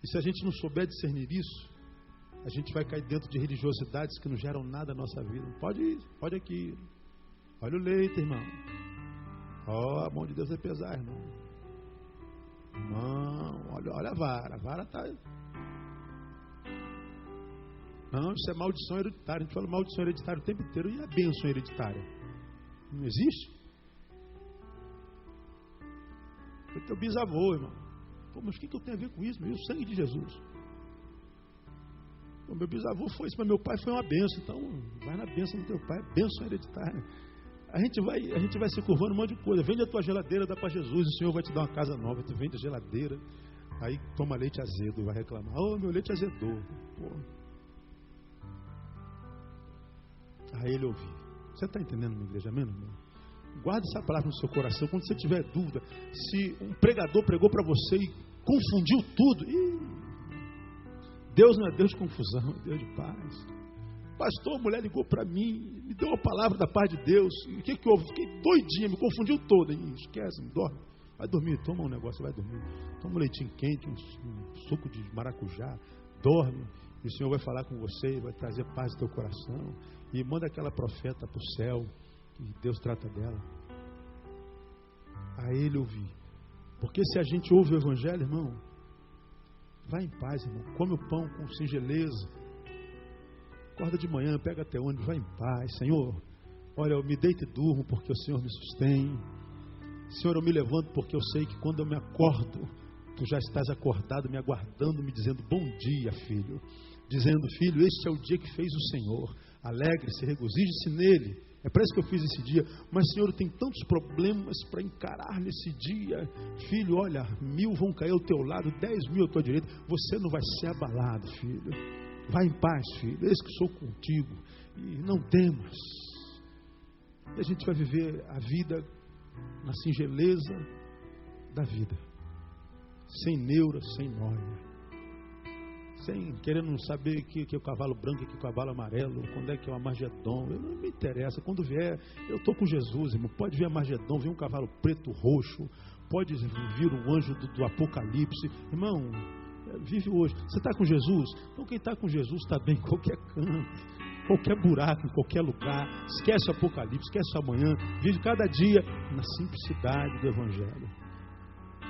E se a gente não souber discernir isso, a gente vai cair dentro de religiosidades que não geram nada na nossa vida. Pode ir, pode aqui. Olha o leite, irmão. A mão de Deus é pesar, irmão. Irmão, olha a vara está... Não, isso é maldição hereditária. A gente fala maldição hereditária o tempo inteiro. E a bênção hereditária? Não existe? Foi teu bisavô, irmão. Pô, mas o que eu tenho a ver com isso? O sangue de Jesus. O meu bisavô foi isso, mas meu pai foi uma bênção. Então, vai na bênção do teu pai. Bênção hereditária. A gente vai se curvando um monte de coisa. Vende a tua geladeira, dá para Jesus. O Senhor vai te dar uma casa nova. Tu vende a geladeira. Aí toma leite azedo. Vai reclamar. Meu leite azedou. Pô. Aí ele ouviu. Você está entendendo, minha igreja? Amém, irmão? Guarde essa palavra no seu coração. Quando você tiver dúvida, se um pregador pregou para você e confundiu tudo, Deus não é Deus de confusão, é Deus de paz. Pastor, a mulher ligou para mim, me deu uma palavra da paz de Deus. O que houve? Fiquei doidinha, me confundiu toda. Esquece, não dorme. Vai dormir, toma um negócio, vai dormir. Toma um leitinho quente, um suco de maracujá. Dorme. E o Senhor vai falar com você, vai trazer paz no teu coração. E manda aquela profeta para o céu. E Deus trata dela. A ele ouvir. Porque se a gente ouve o Evangelho, irmão, vai em paz, irmão. Come o pão com singeleza. Acorda de manhã, pega até ônibus, vai em paz. Senhor, olha, eu me deito e durmo porque o Senhor me sustém. Senhor, eu me levanto porque eu sei que quando eu me acordo, tu já estás acordado, me aguardando, me dizendo, bom dia, filho. Dizendo, filho, este é o dia que fez o Senhor. Alegre-se, regozije-se nele. É para isso que eu fiz esse dia. Mas, Senhor, tem tantos problemas para encarar nesse dia. Filho, olha, 1000 vão cair ao teu lado, 10.000 à tua direita. Você não vai ser abalado, filho. Vai em paz, filho. Eis que sou contigo. E não temas. E a gente vai viver a vida na singeleza da vida. Sem neura, sem nóia. Sem querendo saber que é o cavalo branco e que é o cavalo amarelo, quando é que é o Armagedon. Não me interessa. Quando vier, eu estou com Jesus, irmão. Pode vir Armagedon, vir um cavalo preto, roxo. Pode vir um anjo do Apocalipse. Irmão, vive hoje. Você está com Jesus? Então quem está com Jesus está bem em qualquer canto, qualquer buraco, em qualquer lugar. Esquece o Apocalipse, esquece o amanhã. Vive cada dia na simplicidade do Evangelho.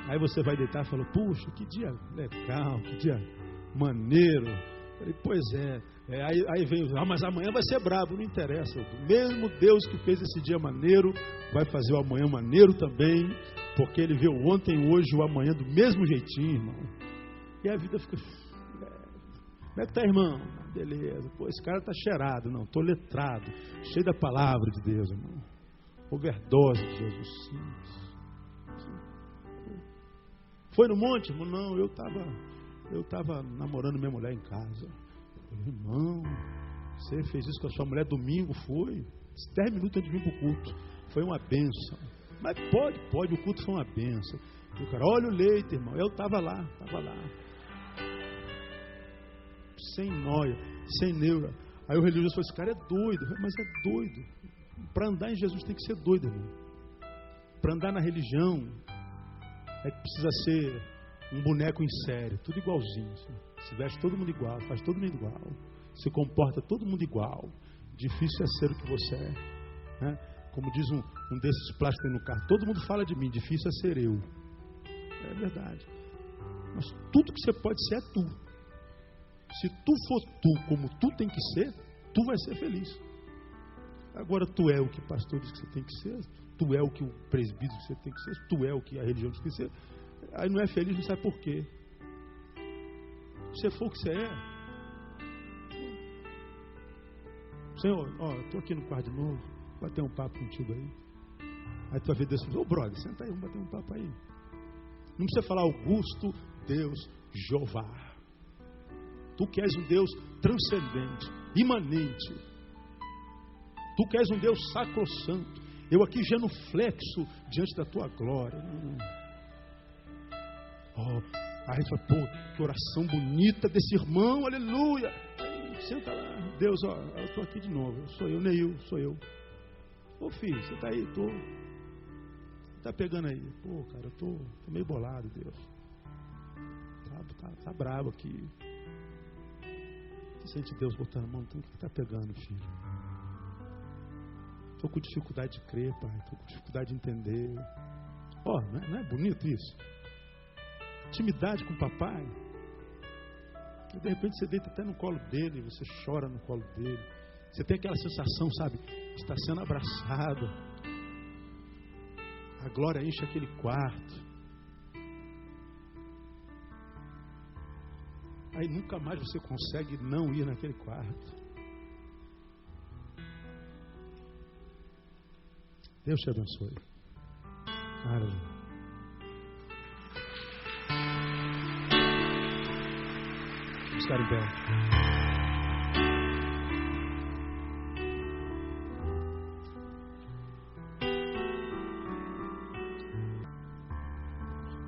Aí você vai deitar e fala, puxa, que dia legal, que dia maneiro. Falei, pois é. Aí vem, mas amanhã vai ser brabo. Não interessa. O mesmo Deus que fez esse dia maneiro vai fazer o amanhã maneiro também, porque ele vê o ontem, o hoje e o amanhã do mesmo jeitinho, irmão. E a vida fica... Como é que tá, irmão? Beleza. Pô, esse cara tá cheirado. Não, tô letrado. Cheio da palavra de Deus, irmão. Overdose de Jesus. Sim. Foi no monte, irmão? Não, eu estava namorando minha mulher em casa. Eu falei, irmão, você fez isso com a sua mulher domingo? Foi. 10 minutos antes de vir para o culto. Foi uma bênção. Mas pode, o culto foi uma bênção. E o cara, olha o leite, irmão. Eu estava lá. Sem nóia, sem neura. Aí o religioso falou, esse cara é doido. Eu falei, mas é doido. Para andar em Jesus tem que ser doido, irmão. Para andar na religião é que precisa ser um boneco em série, tudo igualzinho. Assim. Se veste todo mundo igual, faz todo mundo igual, se comporta todo mundo igual. Difícil é ser o que você é. Né? Como diz um desses plásticos no carro, todo mundo fala de mim, difícil é ser eu. É verdade. Mas tudo que você pode ser é tu. Se tu for tu como tu tem que ser, tu vai ser feliz. Agora tu é o que o pastor diz que você tem que ser, tu é o que o presbítero diz que você tem que ser, tu é o que a religião diz que você tem que ser. Aí não é feliz, não sabe por quê. Se você for o que você é, Senhor, estou aqui no quarto de novo, vou bater um papo contigo aí. Aí tu vai ver Deus e fala, brother, senta aí, vamos bater um papo aí. Não precisa falar Augusto, Deus, Jeová. Tu que és um Deus transcendente, imanente. Tu que és um Deus sacrossanto. Eu aqui genuflexo diante da tua glória. Aí a gente fala, pô, que oração bonita desse irmão, aleluia. Aí, senta lá, Deus, eu estou aqui de novo. Sou eu, Neil, sou eu. Ô filho, você está aí, tá pegando aí. Pô, cara, eu tô meio bolado, Deus. Tá bravo aqui. Sente Deus botando a mão, então o que está pegando, filho? Estou com dificuldade de crer, pai. Estou com dificuldade de entender. Não é bonito isso? Intimidade com o papai. E de repente você deita até no colo dele, você chora no colo dele. Você tem aquela sensação, sabe? Está sendo abraçado. A glória enche aquele quarto. Aí nunca mais você consegue não ir naquele quarto. Deus te abençoe. Aleluia. Vamos ficar em pé.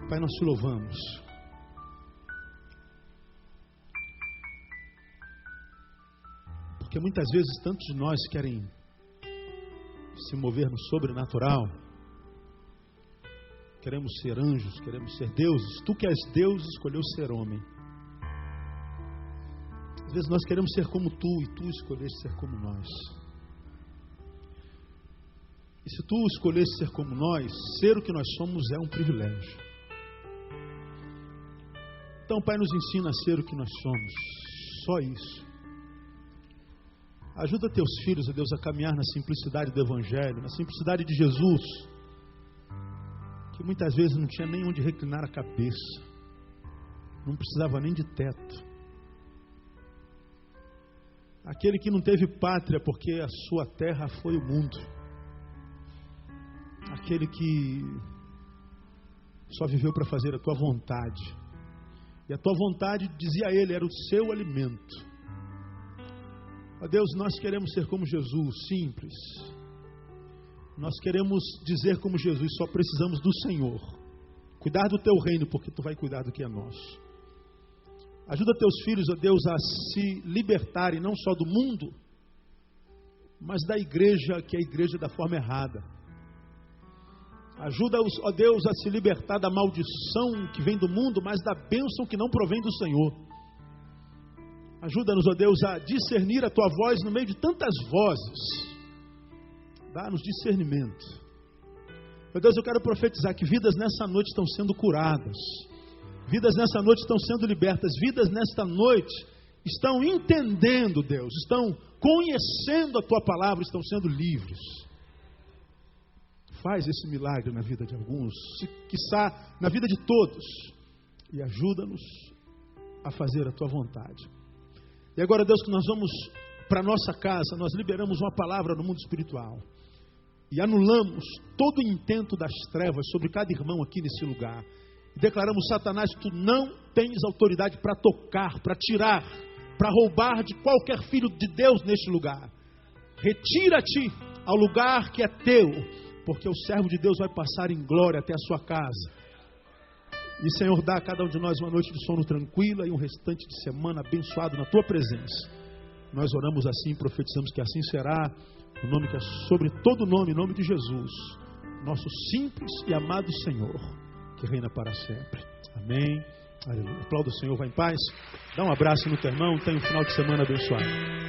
Pai, nós te louvamos. Porque muitas vezes tantos de nós querem se mover no sobrenatural. Queremos ser anjos, queremos ser deuses. Tu que és Deus, escolheu ser homem. Às vezes nós queremos ser como tu, e tu escolheste ser como nós. E se tu escolheste ser como nós, ser o que nós somos é um privilégio. Então, Pai, nos ensina a ser o que nós somos. Só isso. Ajuda teus filhos, ó Deus, a caminhar na simplicidade do Evangelho, na simplicidade de Jesus, que muitas vezes não tinha nem onde reclinar a cabeça, não precisava nem de teto. Aquele que não teve pátria porque a sua terra foi o mundo. Aquele que só viveu para fazer a tua vontade. E a tua vontade, dizia ele, era o seu alimento. Ó Deus, nós queremos ser como Jesus, simples. Nós queremos dizer como Jesus, só precisamos do Senhor. Cuidar do teu reino, porque tu vai cuidar do que é nosso. Ajuda teus filhos, ó Deus, a se libertarem não só do mundo, mas da igreja, que é a igreja da forma errada. Ajuda-os, ó Deus, a se libertar da maldição que vem do mundo, mas da bênção que não provém do Senhor. Ajuda-nos, ó Deus, a discernir a tua voz no meio de tantas vozes. Dá-nos discernimento. Meu Deus, eu quero profetizar que vidas nessa noite estão sendo curadas. Vidas nessa noite estão sendo libertas. Vidas nesta noite estão entendendo, Deus. Estão conhecendo a tua palavra, estão sendo livres. Faz esse milagre na vida de alguns, quiçá na vida de todos. E ajuda-nos a fazer a tua vontade. E agora, Deus, que nós vamos para a nossa casa, nós liberamos uma palavra no mundo espiritual. E anulamos todo o intento das trevas sobre cada irmão aqui nesse lugar. E declaramos, Satanás, que tu não tens autoridade para tocar, para tirar, para roubar de qualquer filho de Deus neste lugar. Retira-te ao lugar que é teu, porque o servo de Deus vai passar em glória até a sua casa. E, Senhor, dá a cada um de nós uma noite de sono tranquila e um restante de semana abençoado na tua presença. Nós oramos assim, profetizamos que assim será, no nome que é sobre todo nome, em nome de Jesus, nosso simples e amado Senhor, que reina para sempre. Amém. Aleluia. Aplauda o Senhor, vai em paz. Dá um abraço no teu irmão, tenha um final de semana abençoado.